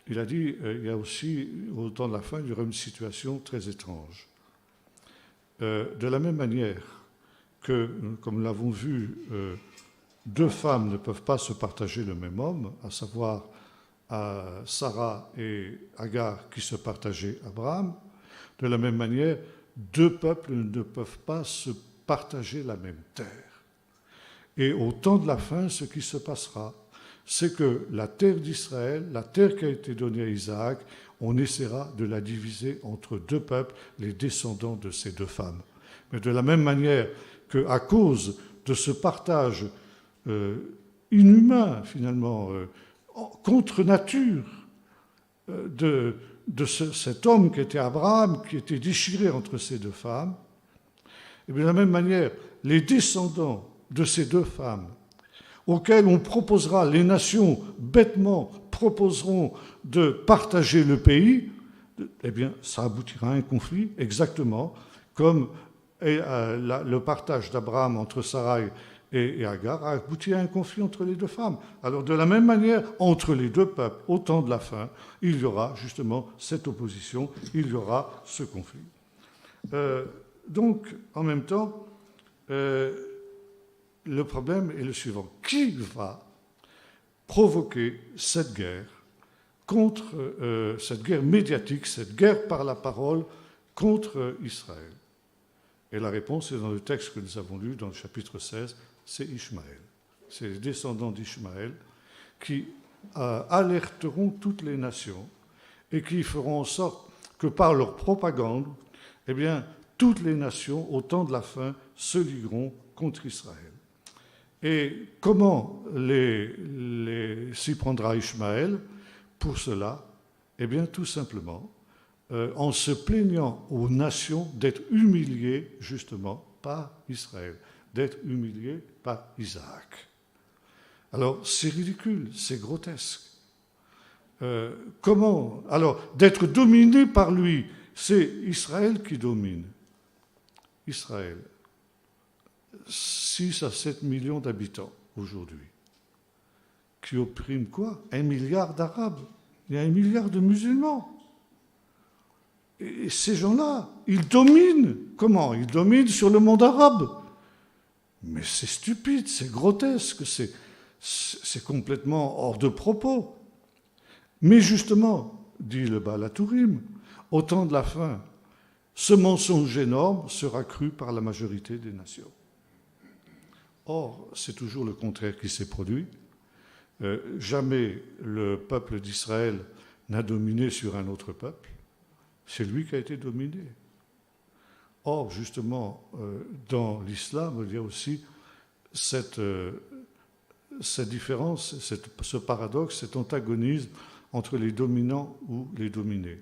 Il a dit il y a aussi, au temps de la fin, il y aura une situation très étrange. De la même manière que, comme nous l'avons vu, deux femmes ne peuvent pas se partager le même homme, à savoir Sarah et Agar qui se partageaient Abraham, de la même manière, deux peuples ne peuvent pas se partager la même terre. Et au temps de la fin, ce qui se passera, c'est que la terre d'Israël, la terre qui a été donnée à Isaac, on essaiera de la diviser entre deux peuples, les descendants de ces deux femmes. Mais de la même manière qu'à cause de ce partage inhumain, finalement, contre nature, de cet homme qui était Abraham, qui était déchiré entre ces deux femmes, et de la même manière, les descendants de ces deux femmes, auxquels on proposera, les nations bêtement proposeront de partager le pays, eh bien, ça aboutira à un conflit, exactement comme le partage d'Abraham entre Sarai et Agar a abouti à un conflit entre les deux femmes. Alors, de la même manière, entre les deux peuples, au temps de la fin, il y aura justement cette opposition, il y aura ce conflit. Donc, en même temps, le problème est le suivant. Qui va provoquer cette guerre contre cette guerre médiatique, cette guerre par la parole contre Israël? Et la réponse est dans le texte que nous avons lu dans le chapitre 16, c'est Ishmaël. C'est les descendants d'Ishmaël qui alerteront toutes les nations et qui feront en sorte que par leur propagande, eh bien, toutes les nations, au temps de la fin, se ligueront contre Israël. Et comment s'y prendra Ishmaël? Pour cela, eh bien, tout simplement, en se plaignant aux nations d'être humiliées, justement, par Israël, d'être humiliées par Isaac. Alors, c'est ridicule, c'est grotesque. Comment? Alors, d'être dominé par lui, c'est Israël qui domine. Israël. 6 à 7 millions d'habitants aujourd'hui, qui oppriment quoi? 1 milliard d'Arabes, il y a 1 milliard de musulmans. Et ces gens-là, ils dominent. Comment? Ils dominent sur le monde arabe. Mais c'est stupide, c'est grotesque, c'est complètement hors de propos. Mais justement, dit le Baal HaTurim, au temps de la fin, ce mensonge énorme sera cru par la majorité des nations. Or, c'est toujours le contraire qui s'est produit. Jamais le peuple d'Israël n'a dominé sur un autre peuple. C'est lui qui a été dominé. Or, justement, dans l'islam, il y a aussi cette différence, ce paradoxe, cet antagonisme entre les dominants ou les dominés.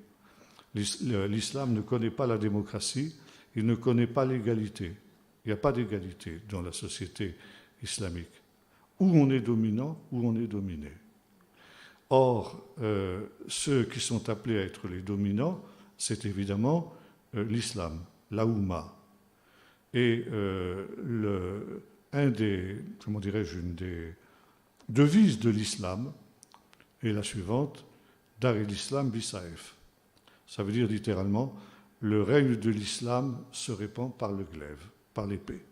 L'islam ne connaît pas la démocratie, il ne connaît pas l'égalité. Il n'y a pas d'égalité dans la société islamique. Ou on est dominant, ou on est dominé. Or, ceux qui sont appelés à être les dominants, c'est évidemment l'islam, la Oumma. Et une des devises de l'islam est la suivante, Dar el-Islam bisaef. Ça veut dire littéralement, le règne de l'islam se répand par le glaive, par l'épée.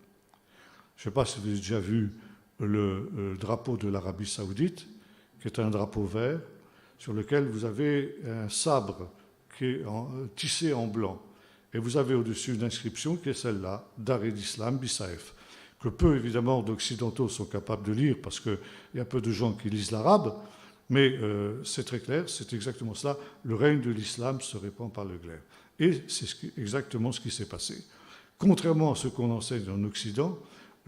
Je ne sais pas si vous avez déjà vu le drapeau de l'Arabie saoudite, qui est un drapeau vert, sur lequel vous avez un sabre qui est tissé en blanc. Et vous avez au-dessus une inscription qui est celle-là, Dar el-Islam bisaef, que peu évidemment d'occidentaux sont capables de lire, parce qu'il y a peu de gens qui lisent l'arabe, mais c'est très clair, c'est exactement cela, le règne de l'islam se répand par le glaive. Et c'est exactement ce qui s'est passé. Contrairement à ce qu'on enseigne en Occident,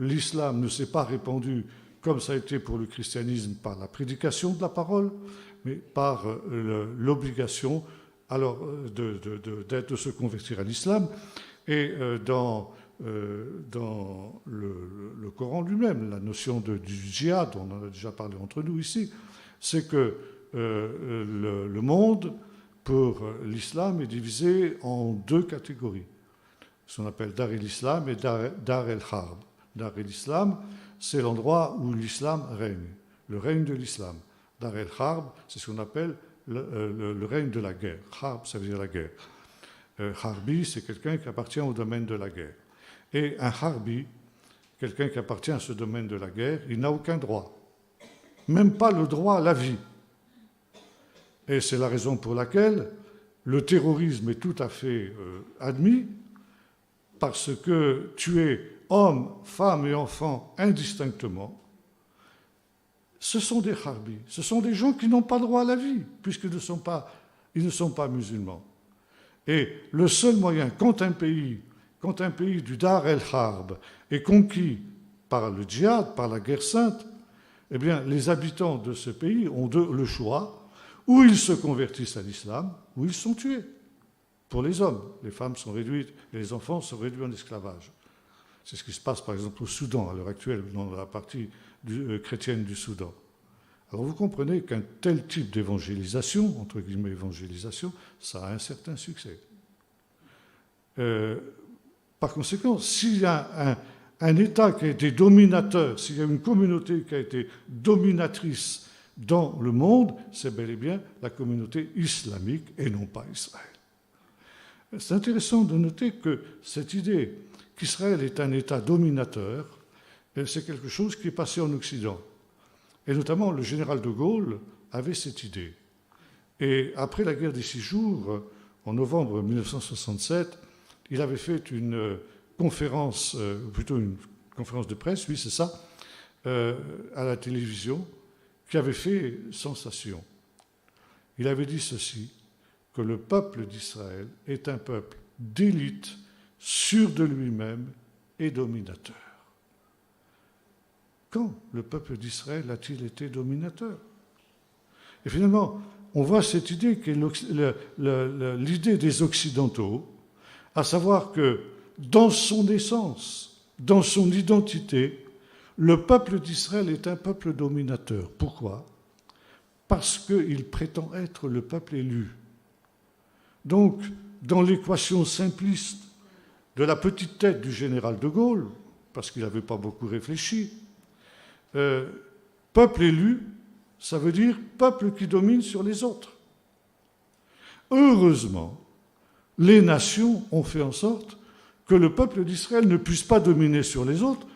l'islam ne s'est pas répandu comme ça a été pour le christianisme par la prédication de la parole, mais par l'obligation alors de se convertir à l'islam. Et dans le Coran lui-même, la notion du djihad, on en a déjà parlé entre nous ici, c'est que le monde, pour l'islam, est divisé en deux catégories. Ce qu'on appelle Dar el-Islam et Dar el-Harb. Dar el-Islam, c'est l'endroit où l'islam règne, le règne de l'islam. Dar el-Harb, c'est ce qu'on appelle le règne de la guerre. Harb, ça veut dire la guerre. Harbi, c'est quelqu'un qui appartient au domaine de la guerre. Et un Harbi, quelqu'un qui appartient à ce domaine de la guerre, il n'a aucun droit. Même pas le droit à la vie. Et c'est la raison pour laquelle le terrorisme est tout à fait admis, parce que tuer hommes, femmes et enfants indistinctement, ce sont des harbis, ce sont des gens qui n'ont pas droit à la vie, puisqu'ils ne sont pas musulmans. Et le seul moyen, quand un pays du Dar el-Harb est conquis par le djihad, par la guerre sainte, eh bien, les habitants de ce pays ont le choix, ou ils se convertissent à l'islam, ou ils sont tués. Pour les hommes, les femmes sont réduites, et les enfants sont réduits en esclavage. C'est ce qui se passe, par exemple, au Soudan, à l'heure actuelle, dans la partie chrétienne du Soudan. Alors vous comprenez qu'un tel type d'évangélisation, entre guillemets évangélisation, ça a un certain succès. Par conséquent, s'il y a un État qui a été dominateur, s'il y a une communauté qui a été dominatrice dans le monde, c'est bel et bien la communauté islamique et non pas Israël. C'est intéressant de noter que cette idée qu'Israël est un État dominateur, c'est quelque chose qui est passé en Occident. Et notamment, le général de Gaulle avait cette idée. Et après la guerre des 6 jours, en novembre 1967, il avait fait une conférence, plutôt une conférence de presse, oui c'est ça, à la télévision, qui avait fait sensation. Il avait dit ceci, que le peuple d'Israël est un peuple d'élite, sûr de lui-même et dominateur. Quand le peuple d'Israël a-t-il été dominateur? Et finalement, on voit cette idée qui est l'idée des Occidentaux, à savoir que dans son essence, dans son identité, le peuple d'Israël est un peuple dominateur. Pourquoi? Parce qu'il prétend être le peuple élu. Donc, dans l'équation simpliste de la petite tête du général de Gaulle, parce qu'il n'avait pas beaucoup réfléchi, peuple élu, ça veut dire peuple qui domine sur les autres. Heureusement, les nations ont fait en sorte que le peuple d'Israël ne puisse pas dominer sur les autres,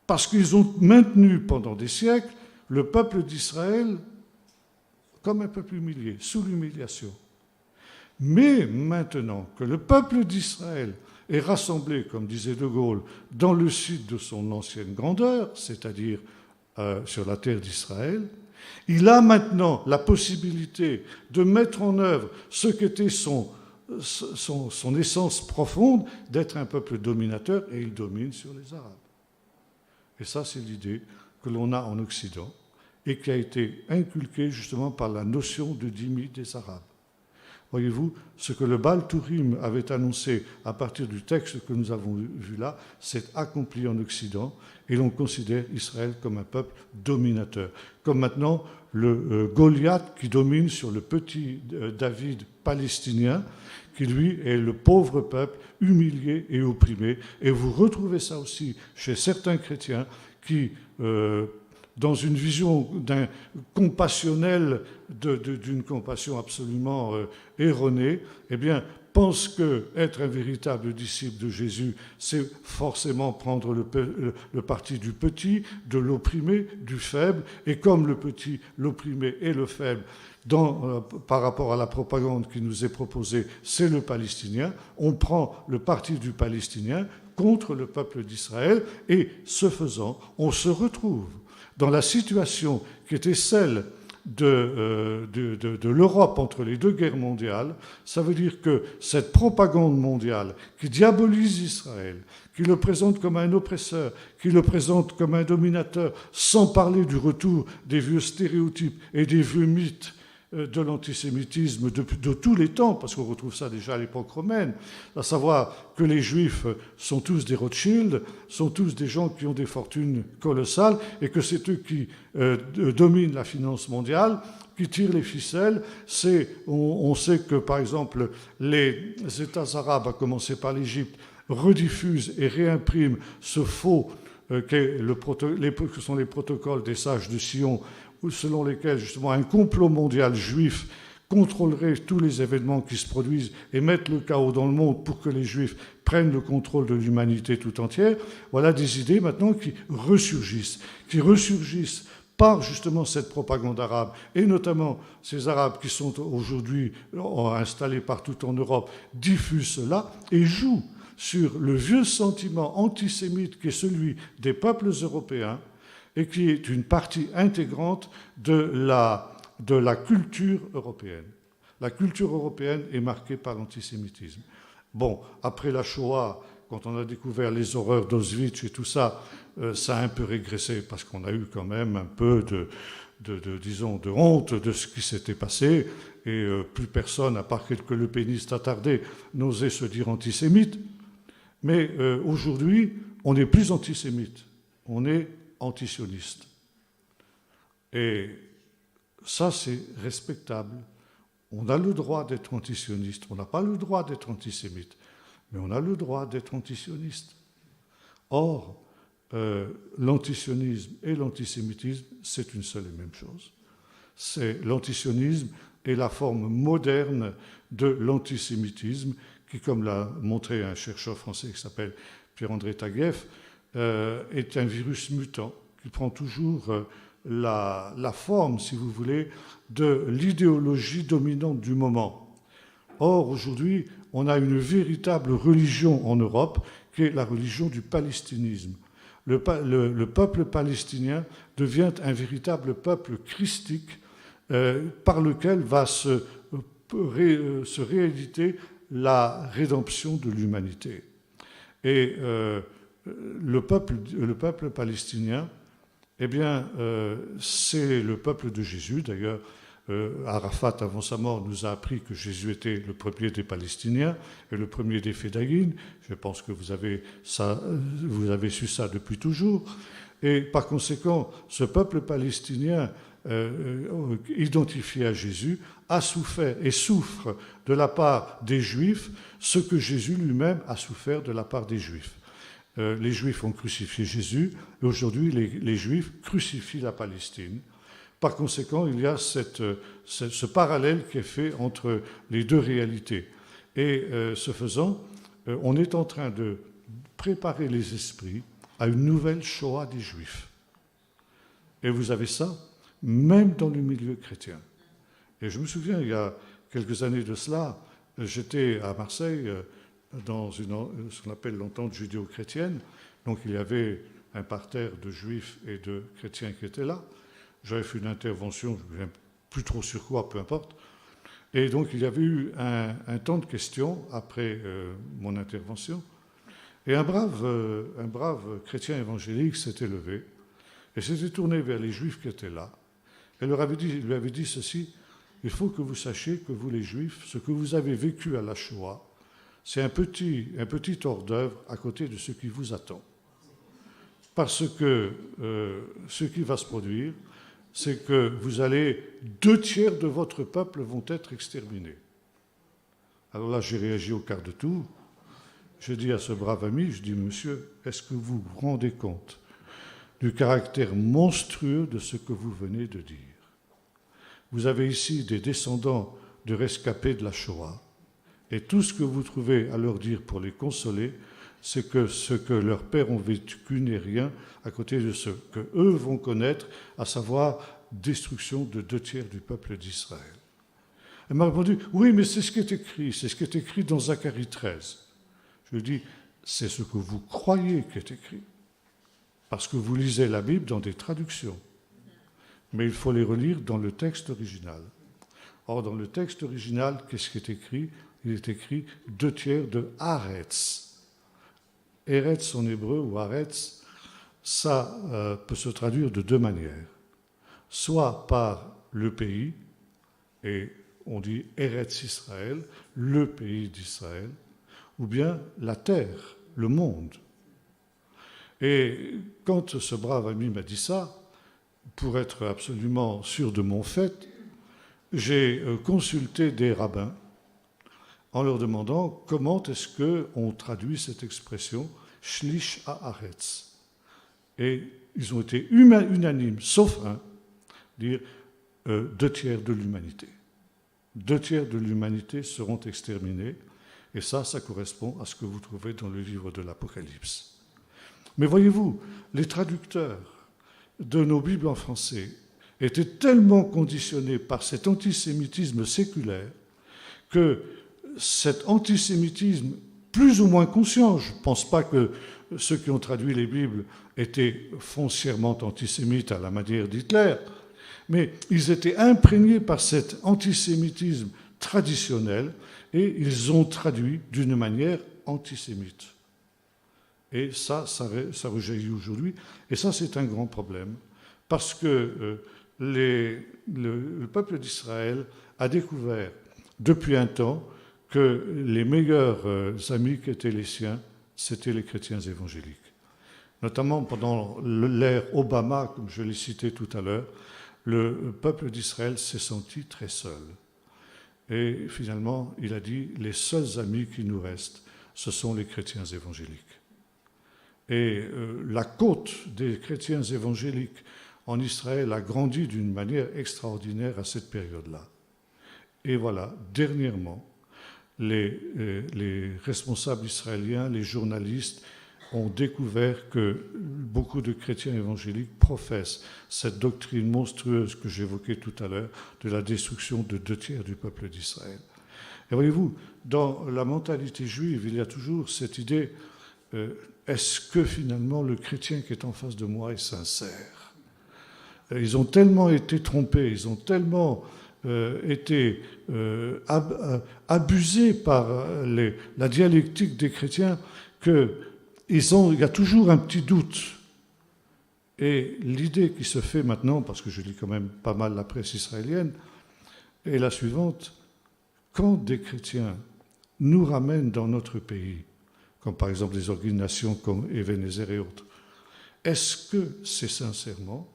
parce qu'ils ont maintenu pendant des siècles le peuple d'Israël comme un peuple humilié, sous l'humiliation. Mais maintenant que le peuple d'Israël est rassemblé, comme disait De Gaulle, dans le site de son ancienne grandeur, c'est-à-dire sur la terre d'Israël, il a maintenant la possibilité de mettre en œuvre ce qu'était son essence profonde, d'être un peuple dominateur, et il domine sur les Arabes. Et ça, c'est l'idée que l'on a en Occident et qui a été inculquée justement par la notion de dhimmi des Arabes. Voyez-vous, ce que le Baal Turim avait annoncé à partir du texte que nous avons vu là, s'est accompli en Occident et l'on considère Israël comme un peuple dominateur. Comme maintenant le Goliath qui domine sur le petit David palestinien, qui lui est le pauvre peuple humilié et opprimé. Et vous retrouvez ça aussi chez certains chrétiens qui, dans une vision d'un compassionnel, d'une compassion absolument erronée, eh bien, pense qu'être un véritable disciple de Jésus, c'est forcément prendre le parti du petit, de l'opprimé, du faible, et comme le petit, l'opprimé et le faible, par rapport à la propagande qui nous est proposée, c'est le palestinien, on prend le parti du palestinien contre le peuple d'Israël, et ce faisant, on se retrouve dans la situation qui était celle de l'Europe entre les deux guerres mondiales. Ça veut dire que cette propagande mondiale qui diabolise Israël, qui le présente comme un oppresseur, qui le présente comme un dominateur, sans parler du retour des vieux stéréotypes et des vieux mythes de l'antisémitisme de tous les temps, parce qu'on retrouve ça déjà à l'époque romaine, à savoir que les Juifs sont tous des Rothschild, sont tous des gens qui ont des fortunes colossales, et que c'est eux qui dominent la finance mondiale, qui tirent les ficelles. On sait que, par exemple, les États arabes, à commencer par l'Égypte, rediffusent et réimpriment ce faux que sont les protocoles des sages de Sion, selon lesquels justement un complot mondial juif contrôlerait tous les événements qui se produisent et mettre le chaos dans le monde pour que les Juifs prennent le contrôle de l'humanité tout entière. Voilà des idées maintenant qui ressurgissent par justement cette propagande arabe, et notamment ces Arabes qui sont aujourd'hui installés partout en Europe, diffusent cela et jouent sur le vieux sentiment antisémite qui est celui des peuples européens, et qui est une partie intégrante de la culture européenne. La culture européenne est marquée par l'antisémitisme. Bon, après la Shoah, quand on a découvert les horreurs d'Auschwitz et tout ça, ça a un peu régressé, parce qu'on a eu quand même un peu de honte de ce qui s'était passé, et plus personne, à part quelques lepénistes attardés, n'osait se dire antisémite. Mais aujourd'hui, on n'est plus antisémite, on est antisioniste. Et ça, c'est respectable. On a le droit d'être antisioniste. On n'a pas le droit d'être antisémite, mais on a le droit d'être antisioniste. Or, l'antisionisme et l'antisémitisme, c'est une seule et même chose. L'antisionisme est la forme moderne de l'antisémitisme qui, comme l'a montré un chercheur français qui s'appelle Pierre-André Taguieff, est un virus mutant qui prend toujours la forme, si vous voulez, de l'idéologie dominante du moment. Or, aujourd'hui, on a une véritable religion en Europe qui est la religion du palestinisme. Le peuple palestinien devient un véritable peuple christique par lequel va se rééditer la rédemption de l'humanité. Et le peuple palestinien, eh bien, c'est le peuple de Jésus. D'ailleurs, Arafat, avant sa mort, nous a appris que Jésus était le premier des Palestiniens et le premier des Fédayines. Je pense que vous avez su ça depuis toujours. Et par conséquent, ce peuple palestinien identifié à Jésus a souffert et souffre de la part des Juifs ce que Jésus lui-même a souffert de la part des Juifs. Les Juifs ont crucifié Jésus, et aujourd'hui les Juifs crucifient la Palestine. Par conséquent, il y a ce parallèle qui est fait entre les deux réalités. Et ce faisant, on est en train de préparer les esprits à une nouvelle Shoah des Juifs. Et vous avez ça même dans le milieu chrétien. Et je me souviens, il y a quelques années de cela, j'étais à Marseille dans ce qu'on appelle l'entente judéo-chrétienne. Donc il y avait un parterre de juifs et de chrétiens qui étaient là. J'avais fait une intervention, je ne me souviens plus trop sur quoi, peu importe. Et donc il y avait eu un temps de questions après mon intervention. Et un brave chrétien évangélique s'était levé et s'était tourné vers les juifs qui étaient là. Et lui avait dit ceci: il faut que vous sachiez que vous les juifs, ce que vous avez vécu à la Shoah, c'est un petit hors-d'œuvre à côté de ce qui vous attend. Parce que ce qui va se produire, c'est que vous allez, 2/3 de votre peuple vont être exterminés. Alors là, j'ai réagi au quart de tour. J'ai dit à ce brave ami, je dis: monsieur, est-ce que vous vous rendez compte du caractère monstrueux de ce que vous venez de dire? Vous avez ici des descendants de rescapés de la Shoah, et tout ce que vous trouvez à leur dire pour les consoler, c'est que ce que leurs pères ont vécu n'est rien à côté de ce qu'eux vont connaître, à savoir destruction de 2/3 du peuple d'Israël. Elle m'a répondu: oui, mais c'est ce qui est écrit dans Zacharie 13. Je lui dis: c'est ce que vous croyez qui est écrit, parce que vous lisez la Bible dans des traductions. Mais il faut les relire dans le texte original. Or, dans le texte original, qu'est-ce qui est écrit? Il est écrit 2/3 de Haaretz. Eretz en hébreu, ou Haaretz, ça peut se traduire de deux manières. Soit par le pays, et on dit Eretz Israël, le pays d'Israël, ou bien la terre, le monde. Et quand ce brave ami m'a dit ça, pour être absolument sûr de mon fait, j'ai consulté des rabbins en leur demandant comment est-ce qu'on traduit cette expression « shlish haaretz ». Et ils ont été unanimes, sauf un, dire 2/3 de l'humanité. 2/3 de l'humanité seront exterminés, et ça correspond à ce que vous trouvez dans le livre de l'Apocalypse. Mais voyez-vous, les traducteurs de nos Bibles en français étaient tellement conditionnés par cet antisémitisme séculaire que cet antisémitisme, plus ou moins conscient, je ne pense pas que ceux qui ont traduit les Bibles étaient foncièrement antisémites à la manière d'Hitler, mais ils étaient imprégnés par cet antisémitisme traditionnel et ils ont traduit d'une manière antisémite. Et ça rejaillit aujourd'hui. Et ça, c'est un grand problème, parce que le peuple d'Israël a découvert depuis un temps que les meilleurs amis qui étaient les siens, c'était les chrétiens évangéliques. Notamment pendant l'ère Obama, comme je l'ai cité tout à l'heure, le peuple d'Israël s'est senti très seul. Et finalement, il a dit, les seuls amis qui nous restent, ce sont les chrétiens évangéliques. Et la côte des chrétiens évangéliques en Israël a grandi d'une manière extraordinaire à cette période-là. Et voilà, dernièrement, les responsables israéliens, les journalistes, ont découvert que beaucoup de chrétiens évangéliques professent cette doctrine monstrueuse que j'évoquais tout à l'heure de la destruction de 2/3 du peuple d'Israël. Et voyez-vous, dans la mentalité juive, il y a toujours cette idée, est-ce que finalement le chrétien qui est en face de moi est sincère? Ils ont tellement été trompés, ils ont tellement été abusés par la dialectique des chrétiens qu'il y a toujours un petit doute. Et l'idée qui se fait maintenant, parce que je lis quand même pas mal la presse israélienne, est la suivante: quand des chrétiens nous ramènent dans notre pays, comme par exemple des organisations comme Ebenezer et autres, est-ce que c'est sincèrement,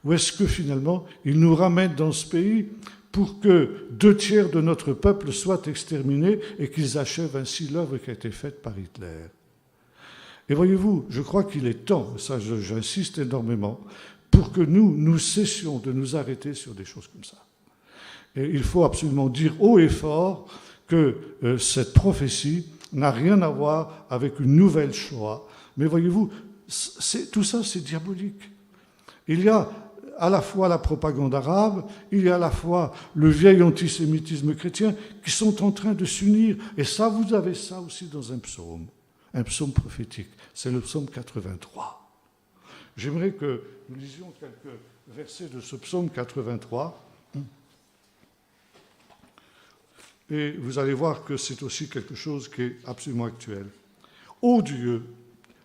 ou est-ce que finalement ils nous ramènent dans ce pays pour que 2/3 de notre peuple soient exterminés et qu'ils achèvent ainsi l'œuvre qui a été faite par Hitler? Et voyez-vous, je crois qu'il est temps, ça j'insiste énormément, pour que nous cessions de nous arrêter sur des choses comme ça. Et il faut absolument dire haut et fort que cette prophétie n'a rien à voir avec une nouvelle Shoah. Mais voyez-vous, tout ça c'est diabolique. Il y a à la fois la propagande arabe, il y a à la fois le vieil antisémitisme chrétien qui sont en train de s'unir. Et ça, vous avez ça aussi dans un psaume prophétique. C'est le psaume 83. J'aimerais que nous lisions quelques versets de ce psaume 83. Et vous allez voir que c'est aussi quelque chose qui est absolument actuel. Ô Dieu,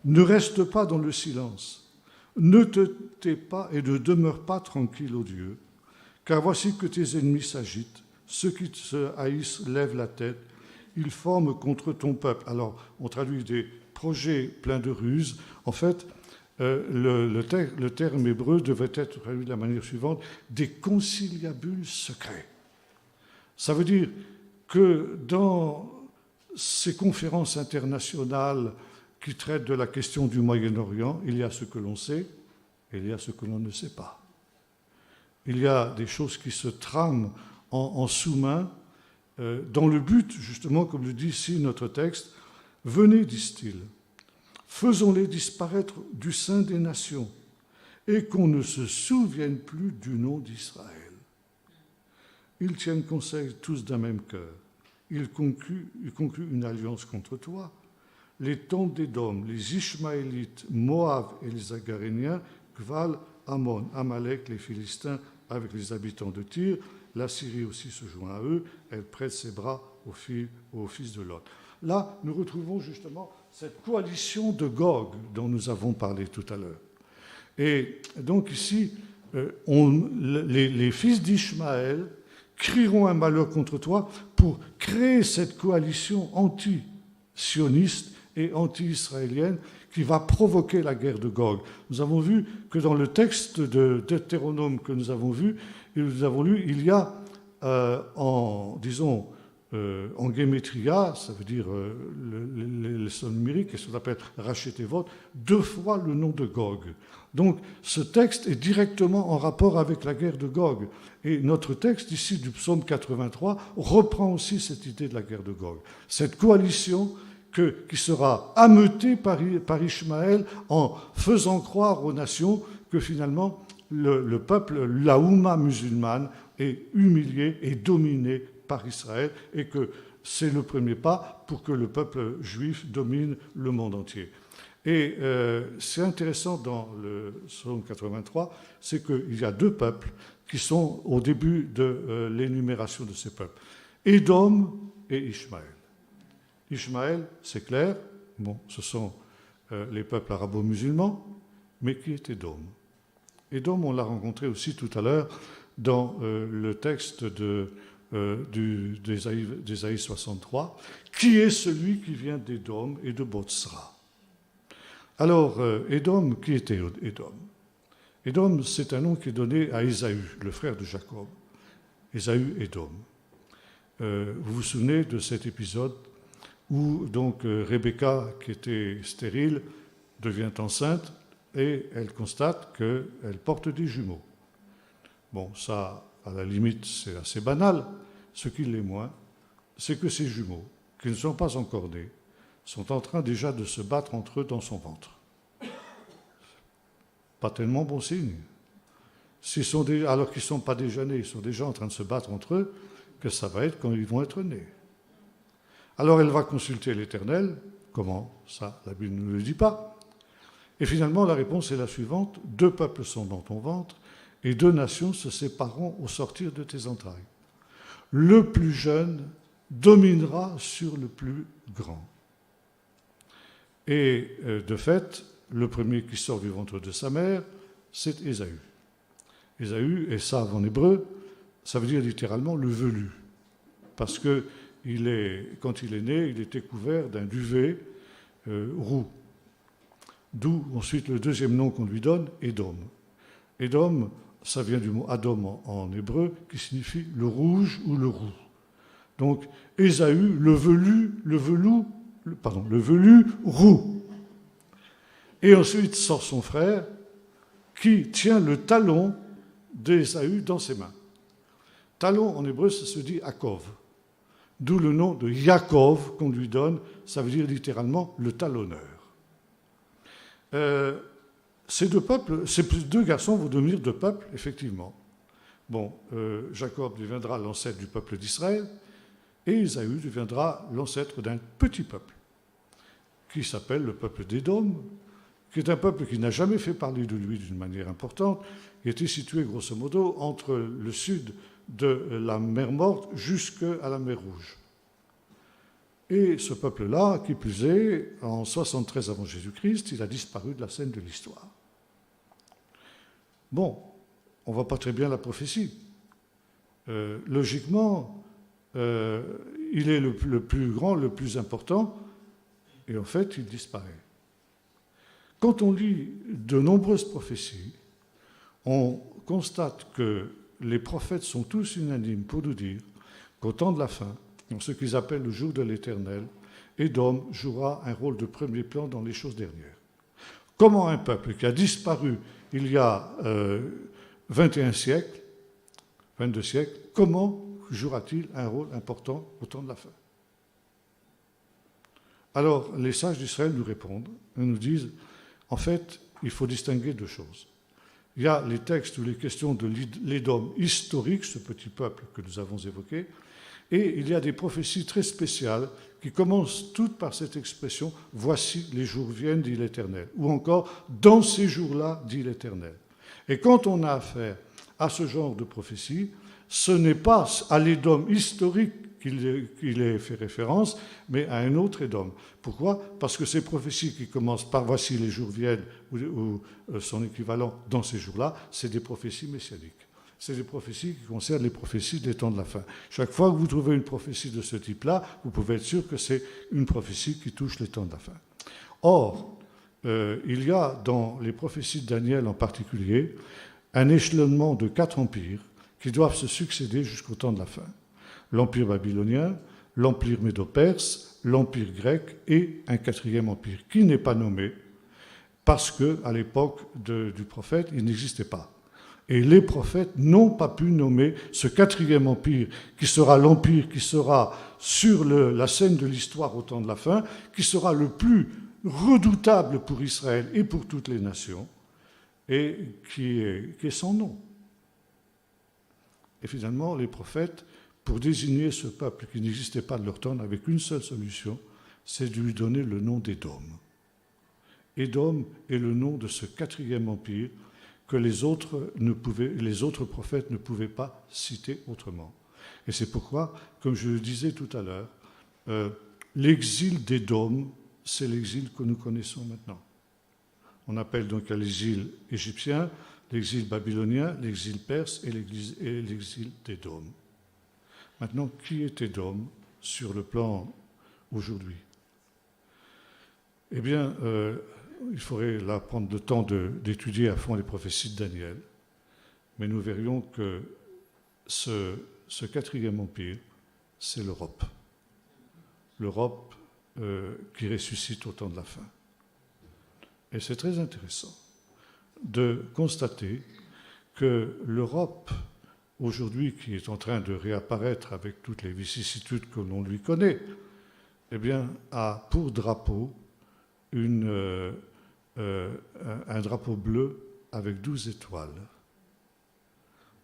ne reste pas dans le silence, ne te tais pas et ne demeure pas tranquille, ô Dieu, car voici que tes ennemis s'agitent, ceux qui te haïssent lèvent la tête, ils forment contre ton peuple. Alors, on traduit des projets pleins de ruses. En fait, le terme hébreu devait être traduit de la manière suivante, des conciliabules secrets. Ça veut dire que dans ces conférences internationales qui traitent de la question du Moyen-Orient, il y a ce que l'on sait et il y a ce que l'on ne sait pas. Il y a des choses qui se trament en sous-main dans le but, justement, comme le dit ici notre texte, « Venez, disent-ils, faisons-les disparaître du sein des nations et qu'on ne se souvienne plus du nom d'Israël. Ils tiennent conseil tous d'un même cœur. Ils concluent une alliance contre toi. Les tentes d'Édom, les Ishmaélites, Moab et les Agaréniens, Gval, Ammon, Amalek, les Philistins avec les habitants de Tyr. La Syrie aussi se joint à eux. Elle prête ses bras au fils de Lot. » Là, nous retrouvons justement cette coalition de Gog dont nous avons parlé tout à l'heure. Et donc ici, les fils d'Ishmaël crieront un malheur contre toi pour créer cette coalition anti-sioniste et anti-israélienne qui va provoquer la guerre de Gog. Nous avons vu que dans le texte de Deutéronome que nous avons vu, et nous avons lu, il y a en gématria, ça veut dire les sons numériques, et ce qu'on appelle Rachetevot, 2 fois le nom de Gog. Donc ce texte est directement en rapport avec la guerre de Gog. Et notre texte ici du psaume 83 reprend aussi cette idée de la guerre de Gog. Cette coalition qui sera ameutée par Ishmaël en faisant croire aux nations que finalement le peuple, la Oumma musulmane, est humilié et dominé par Israël et que c'est le premier pas pour que le peuple juif domine le monde entier. Et c'est intéressant dans le psaume 83, c'est qu'il y a 2 peuples qui sont au début de l'énumération de ces peuples. Édom et Ishmaël. Ishmaël, c'est clair, bon, ce sont les peuples arabo-musulmans, mais qui est Édom? Édom, on l'a rencontré aussi tout à l'heure dans le texte d'Ésaïe 63, qui est celui qui vient d'Édom et de Botsra. Alors, Édom, qui était Édom? Édom, c'est un nom qui est donné à Ésaü, le frère de Jacob. Ésaü, Édom. Vous vous souvenez de cet épisode où donc Rebecca, qui était stérile, devient enceinte et elle constate qu'elle porte des jumeaux. Bon, ça, à la limite, c'est assez banal. Ce qui l'est moins, c'est que ces jumeaux, qui ne sont pas encore nés, sont en train déjà de se battre entre eux dans son ventre. Pas tellement bon signe. Alors qu'ils ne sont pas déjà nés, ils sont déjà en train de se battre entre eux, que ça va être quand ils vont être nés. Alors elle va consulter l'Éternel. Comment? Ça, la Bible ne nous le dit pas. Et finalement, la réponse est la suivante. 2 peuples sont dans ton ventre et 2 nations se sépareront au sortir de tes entrailles. Le plus jeune dominera sur le plus grand. Et de fait, le premier qui sort du ventre de sa mère, c'est Ésaü. Ésaü, et ça en hébreu, ça veut dire littéralement le velu. Parce que quand il est né, il était couvert d'un duvet roux. D'où ensuite le deuxième nom qu'on lui donne, Édom. Édom, ça vient du mot Adom en hébreu, qui signifie le rouge ou le roux. Donc Ésaü, le velu roux. Et ensuite sort son frère, qui tient le talon d'Ésaü dans ses mains. Talon en hébreu, ça se dit Akov. D'où le nom de Yaakov qu'on lui donne, ça veut dire littéralement le talonneur. ces deux garçons vont devenir deux peuples, effectivement. Bon, Jacob deviendra l'ancêtre du peuple d'Israël, et Ésaü deviendra l'ancêtre d'un petit peuple, qui s'appelle le peuple d'Édom, qui est un peuple qui n'a jamais fait parler de lui d'une manière importante, qui était situé grosso modo entre le sud de la mer Morte jusqu'à la mer Rouge. Et ce peuple-là, qui plus est, en 73 avant Jésus-Christ, il a disparu de la scène de l'histoire. Bon, on ne voit pas très bien la prophétie. Logiquement, il est le plus grand, le plus important, et en fait, il disparaît. Quand on lit de nombreuses prophéties, on constate que les prophètes sont tous unanimes pour nous dire qu'au temps de la fin, dans ce qu'ils appellent le jour de l'Éternel, Édom jouera un rôle de premier plan dans les choses dernières. Comment un peuple qui a disparu il y a 21 siècles, 22 siècles, comment jouera-t-il un rôle important au temps de la fin? Alors, les sages d'Israël nous répondent, ils nous disent, en fait, il faut distinguer deux choses. Il y a les textes ou les questions de l'Édom historique, ce petit peuple que nous avons évoqué, et il y a des prophéties très spéciales qui commencent toutes par cette expression « Voici les jours viennent, dit l'Éternel » ou encore « Dans ces jours-là, dit l'Éternel ». Et quand on a affaire à ce genre de prophétie, ce n'est pas à l'Édom historique qu'il est fait référence, mais à un autre Édom. Pourquoi? Parce que ces prophéties qui commencent par « Voici les jours viennent » ou son équivalent « Dans ces jours-là », c'est des prophéties messianiques. C'est des prophéties qui concernent les prophéties des temps de la fin. Chaque fois que vous trouvez une prophétie de ce type-là, vous pouvez être sûr que c'est une prophétie qui touche les temps de la fin. Or, il y a dans les prophéties de Daniel en particulier un échelonnement de 4 empires qui doivent se succéder jusqu'au temps de la fin. L'empire babylonien, l'empire médo-perse, l'empire grec et un 4e empire qui n'est pas nommé parce qu'à l'époque du prophète, il n'existait pas. Et les prophètes n'ont pas pu nommer ce 4e empire, qui sera l'empire qui sera sur la scène de l'histoire au temps de la fin, qui sera le plus redoutable pour Israël et pour toutes les nations, et qui est sans nom. Et finalement, les prophètes, pour désigner ce peuple qui n'existait pas de leur temps, n'avaient qu'une seule solution, c'est de lui donner le nom d'Édom. Édom est le nom de ce 4e empire que les autres prophètes ne pouvaient pas citer autrement. Et c'est pourquoi, comme je le disais tout à l'heure, l'exil d'Édom, c'est l'exil que nous connaissons maintenant. On appelle donc l'exil égyptien, l'exil babylonien, l'exil perse et l'exil d'Édom. Maintenant, qui est Édom sur le plan aujourd'hui? Eh bien, il faudrait là prendre le temps d'étudier à fond les prophéties de Daniel, mais nous verrions que ce 4e empire, c'est l'Europe. L'Europe qui ressuscite au temps de la fin. Et c'est très intéressant de constater que l'Europe, aujourd'hui, qui est en train de réapparaître avec toutes les vicissitudes que l'on lui connaît, eh bien, a pour drapeau un drapeau bleu avec 12 étoiles.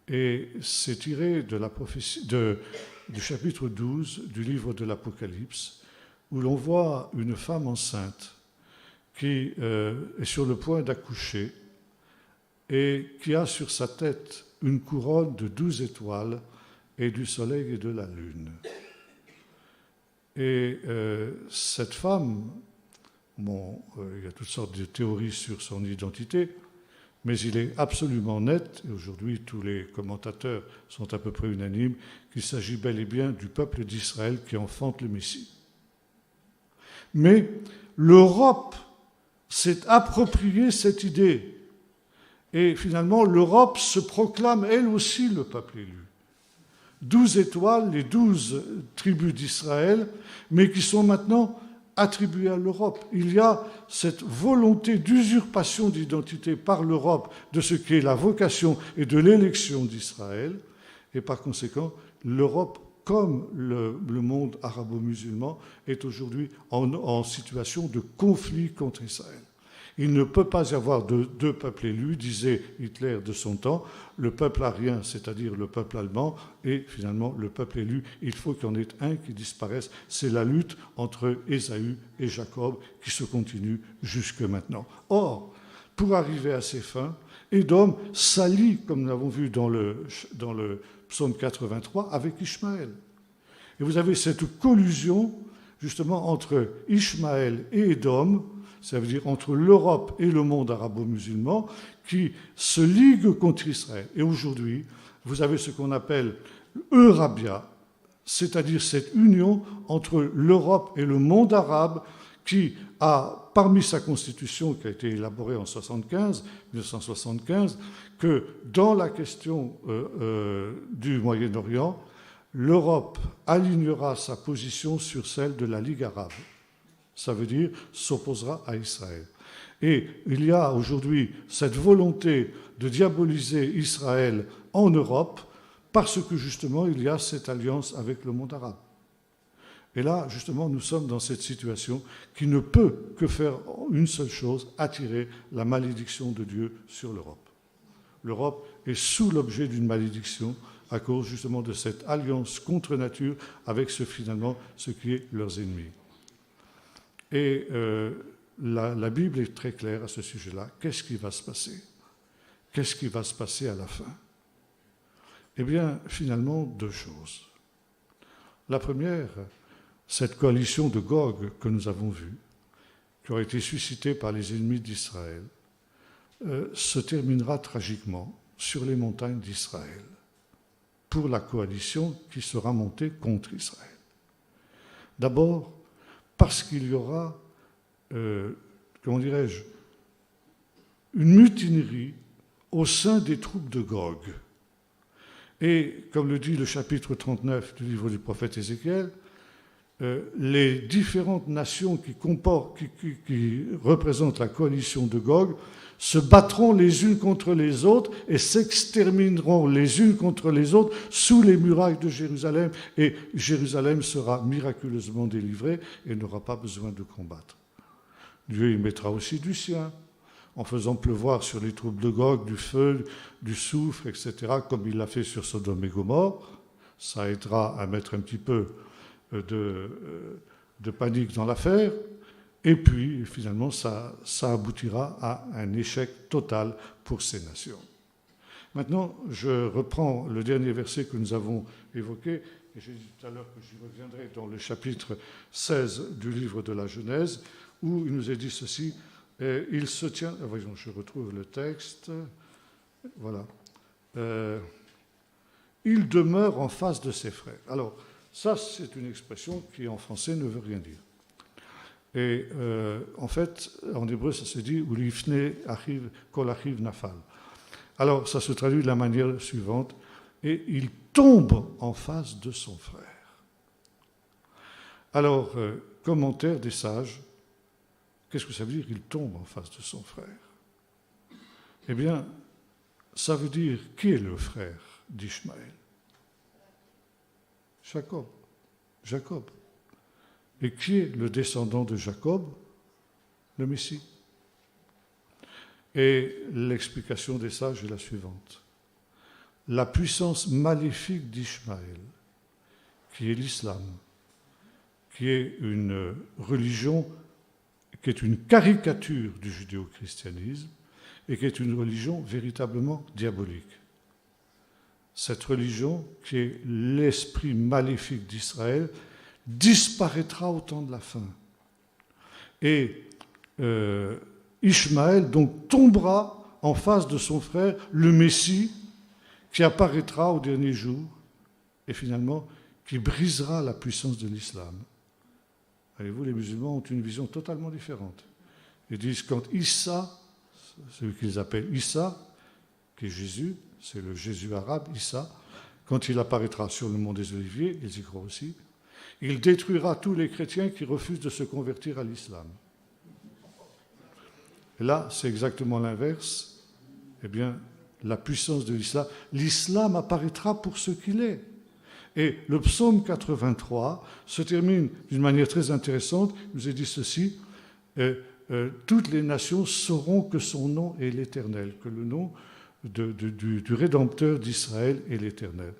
Et c'est tiré de la prophétie, du chapitre 12 du livre de l'Apocalypse, où l'on voit une femme enceinte qui est sur le point d'accoucher et qui a sur sa tête une couronne de 12 étoiles et du soleil et de la lune. Et cette femme, bon, il y a toutes sortes de théories sur son identité, mais il est absolument net, et aujourd'hui tous les commentateurs sont à peu près unanimes, qu'il s'agit bel et bien du peuple d'Israël qui enfante le Messie. Mais l'Europe s'est appropriée cette idée. Et finalement, l'Europe se proclame elle aussi le peuple élu. 12 étoiles, les 12 tribus d'Israël, mais qui sont maintenant attribuées à l'Europe. Il y a cette volonté d'usurpation d'identité par l'Europe de ce qui est la vocation et de l'élection d'Israël, et par conséquent, l'Europe, comme le monde arabo-musulman, est aujourd'hui en situation de conflit contre Israël. Il ne peut pas y avoir deux peuples élus, disait Hitler de son temps, le peuple arien, c'est-à-dire le peuple allemand, et finalement le peuple élu. Il faut qu'il y en ait un qui disparaisse. C'est la lutte entre Ésaü et Jacob qui se continue jusque maintenant. Or, pour arriver à ses fins, Édom s'allie, comme nous l'avons vu dans le psaume 83, avec Ishmaël. Et vous avez cette collusion, justement, entre Ishmaël et Édom, ça veut dire entre l'Europe et le monde arabo-musulman, qui se ligue contre Israël. Et aujourd'hui, vous avez ce qu'on appelle Eurabia, c'est-à-dire cette union entre l'Europe et le monde arabe qui a, parmi sa constitution qui a été élaborée en 1975, que dans la question du Moyen-Orient, l'Europe alignera sa position sur celle de la Ligue arabe. Ça veut dire s'opposera à Israël. Et il y a aujourd'hui cette volonté de diaboliser Israël en Europe parce que justement il y a cette alliance avec le monde arabe. Et là, justement, nous sommes dans cette situation qui ne peut que faire une seule chose, attirer la malédiction de Dieu sur l'Europe. L'Europe est sous l'objet d'une malédiction à cause justement de cette alliance contre nature avec finalement ce qui est leurs ennemis. Et la Bible est très claire à ce sujet-là. Qu'est-ce qui va se passer? Qu'est-ce qui va se passer à la fin? Eh bien, finalement, deux choses. La première, cette coalition de Gog que nous avons vue, qui aurait été suscitée par les ennemis d'Israël, se terminera tragiquement sur les montagnes d'Israël, pour la coalition qui sera montée contre Israël. D'abord, parce qu'il y aura, comment dirais-je, une mutinerie au sein des troupes de Gog. Et, comme le dit le chapitre 39 du livre du prophète Ézéchiel, les différentes nations qui représentent la coalition de Gog se battront les unes contre les autres et s'extermineront les unes contre les autres sous les murailles de Jérusalem, et Jérusalem sera miraculeusement délivrée et n'aura pas besoin de combattre. Dieu y mettra aussi du sien, en faisant pleuvoir sur les troupes de Gog du feu, du soufre, etc., comme il l'a fait sur Sodome et Gomorrhe. Ça aidera à mettre un petit peu de panique dans l'affaire, et puis finalement ça aboutira à un échec total pour ces nations. Maintenant, je reprends le dernier verset que nous avons évoqué, et j'ai dit tout à l'heure que j'y reviendrai dans le chapitre 16 du livre de la Genèse, où il nous est dit ceci, il se tient, voyons, je retrouve le texte, voilà, il demeure en face de ses frères. Alors, ça, c'est une expression qui, en français, ne veut rien dire. Et en fait, en hébreu, ça se dit « Ulifne achiv kol achiv nafal ». Alors, ça se traduit de la manière suivante « Et il tombe en face de son frère ». Alors, commentaire des sages, qu'est-ce que ça veut dire « il tombe en face de son frère » ? Eh bien, ça veut dire qui est le frère d'Ishmaël ? Jacob. Et qui est le descendant de Jacob? Le Messie. Et l'explication des sages est la suivante. La puissance maléfique d'Ishmaël, qui est l'islam, qui est une religion, qui est une caricature du judéo-christianisme, et qui est une religion véritablement diabolique. Cette religion, qui est l'esprit maléfique d'Israël, disparaîtra au temps de la fin. Et Ishmaël donc tombera en face de son frère, le Messie, qui apparaîtra au dernier jour, et finalement qui brisera la puissance de l'islam. Voyez-vous, les musulmans ont une vision totalement différente. Ils disent quand Issa, celui qu'ils appellent Issa, qui est Jésus, c'est le Jésus arabe, Issa, quand il apparaîtra sur le mont des Oliviers, ils y croient aussi, il détruira tous les chrétiens qui refusent de se convertir à l'islam. Et là, c'est exactement l'inverse. Eh bien, la puissance de l'islam apparaîtra pour ce qu'il est. Et le psaume 83 se termine d'une manière très intéressante. Il nous est dit ceci, toutes les nations sauront que son nom est l'Éternel, que le nom du Rédempteur d'Israël est l'Éternel.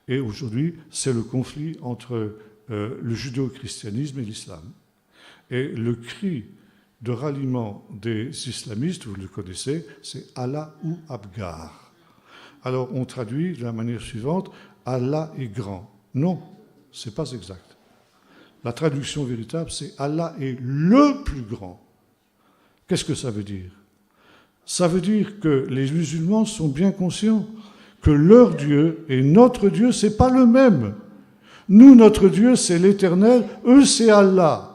Et aujourd'hui, c'est le conflit entre le judéo-christianisme et l'islam. Et le cri de ralliement des islamistes, vous le connaissez, c'est Allah ou Abgar. Alors on traduit de la manière suivante, Allah est grand. Non, ce n'est pas exact. La traduction véritable, c'est Allah est le plus grand. Qu'est-ce que ça veut dire? Ça veut dire que les musulmans sont bien conscients que leur Dieu et notre Dieu, ce n'est pas le même. Nous, notre Dieu, c'est l'Éternel, eux, c'est Allah.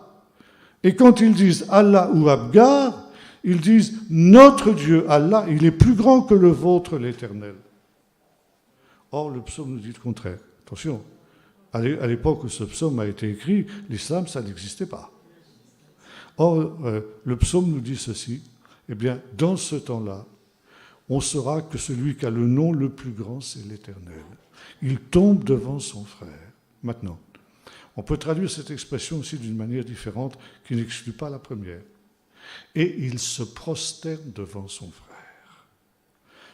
Et quand ils disent Allah ou Abgar, ils disent notre Dieu, Allah, il est plus grand que le vôtre, l'Éternel. Or, le psaume nous dit le contraire. Attention, à l'époque où ce psaume a été écrit, l'islam, ça n'existait pas. Or, le psaume nous dit ceci, eh bien, dans ce temps-là, on saura que celui qui a le nom le plus grand, c'est l'Éternel. Il tombe devant son frère. Maintenant, on peut traduire cette expression aussi d'une manière différente qui n'exclut pas la première. Et il se prosterne devant son frère.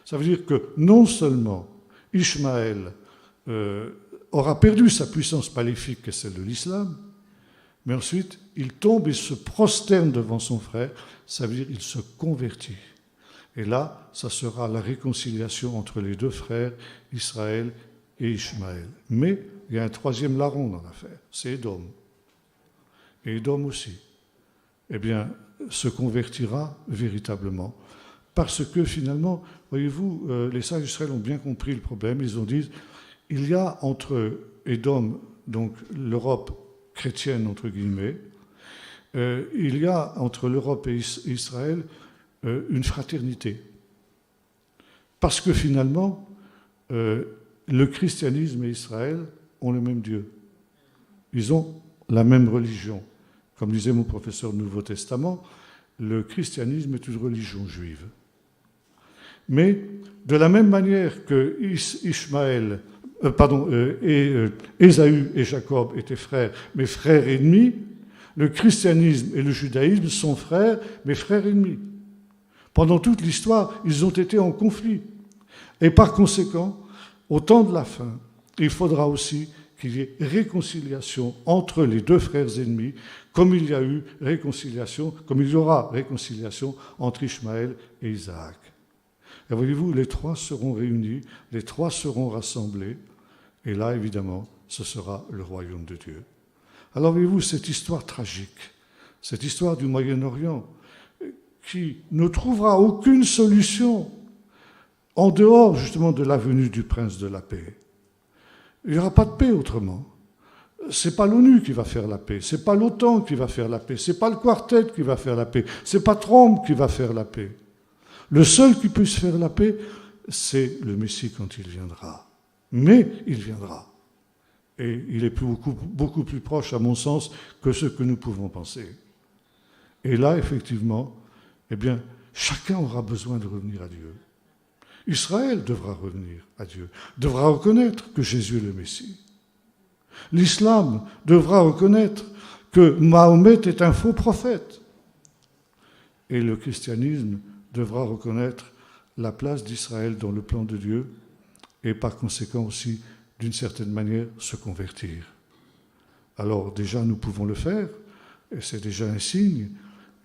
Ça veut dire que non seulement Ishmaël aura perdu sa puissance maléfique, qui est celle de l'islam, mais ensuite il tombe et se prosterne devant son frère, ça veut dire qu'il se convertit. Et là, ça sera la réconciliation entre les deux frères, Israël et Ishmaël. Mais il y a un troisième larron dans l'affaire, c'est Édom. Et Édom aussi, eh bien, se convertira véritablement. Parce que finalement, voyez-vous, les sages d'Israël ont bien compris le problème. Ils ont dit, il y a entre Édom, donc l'Europe chrétienne, entre guillemets, il y a entre l'Europe et Israël une fraternité. Parce que finalement, le christianisme et Israël ont le même Dieu. Ils ont la même religion. Comme disait mon professeur du Nouveau Testament, le christianisme est une religion juive. Mais de la même manière que Ésaü et Jacob étaient frères, mais frères ennemis, le christianisme et le judaïsme sont frères, mais frères ennemis. Pendant toute l'histoire, ils ont été en conflit. Et par conséquent, au temps de la fin, il faudra aussi qu'il y ait réconciliation entre les deux frères ennemis, comme il y a eu réconciliation, comme il y aura réconciliation entre Ishmaël et Isaac. Et voyez-vous, les trois seront réunis, les trois seront rassemblés, et là, évidemment, ce sera le royaume de Dieu. Alors, voyez-vous, cette histoire tragique, cette histoire du Moyen-Orient, qui ne trouvera aucune solution en dehors, justement, de la venue du prince de la paix. Il n'y aura pas de paix autrement. Ce n'est pas l'ONU qui va faire la paix, ce n'est pas l'OTAN qui va faire la paix, ce n'est pas le Quartet qui va faire la paix, ce n'est pas Trump qui va faire la paix. Le seul qui puisse faire la paix, c'est le Messie quand il viendra. Mais il viendra. Et il est beaucoup plus proche, à mon sens, que ce que nous pouvons penser. Et là, effectivement, eh bien, chacun aura besoin de revenir à Dieu. Israël devra revenir à Dieu, devra reconnaître que Jésus est le Messie. L'islam devra reconnaître que Mahomet est un faux prophète. Et le christianisme devra reconnaître la place d'Israël dans le plan de Dieu et par conséquent aussi, d'une certaine manière, se convertir. Alors déjà, nous pouvons le faire, et c'est déjà un signe.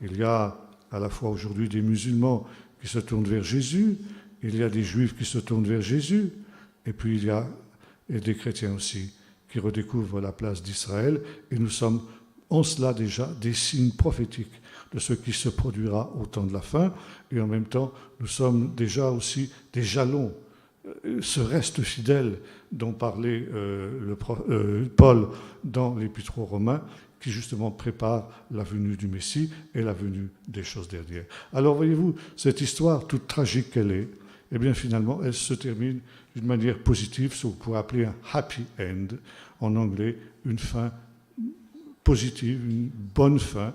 Il y a à la fois aujourd'hui des musulmans qui se tournent vers Jésus, il y a des juifs qui se tournent vers Jésus, et puis il y a des chrétiens aussi qui redécouvrent la place d'Israël, et nous sommes en cela déjà des signes prophétiques de ce qui se produira au temps de la fin, et en même temps, nous sommes déjà aussi des jalons, ce reste fidèle dont parlait Paul dans l'Épître aux Romains, qui justement prépare la venue du Messie et la venue des choses dernières. Alors voyez-vous, cette histoire, toute tragique qu'elle est, eh bien finalement, elle se termine d'une manière positive, ce qu'on pourrait appeler un happy end, en anglais, une fin positive, une bonne fin,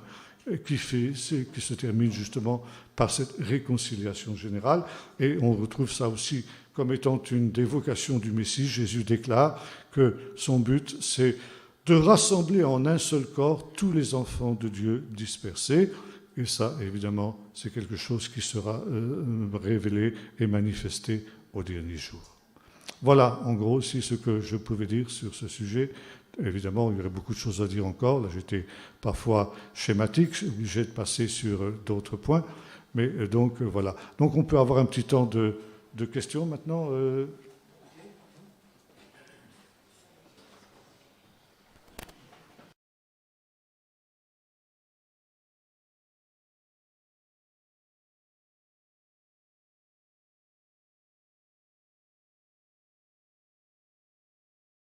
qui se termine justement par cette réconciliation générale. Et on retrouve ça aussi comme étant une des vocations du Messie. Jésus déclare que son but, c'est de rassembler en un seul corps tous les enfants de Dieu dispersés. Et ça, évidemment, c'est quelque chose qui sera révélé et manifesté au dernier jour. Voilà, en gros, aussi ce que je pouvais dire sur ce sujet. Évidemment, il y aurait beaucoup de choses à dire encore. Là, j'étais parfois schématique, obligé de passer sur d'autres points. Mais donc, voilà. Donc, on peut avoir un petit temps de questions maintenant,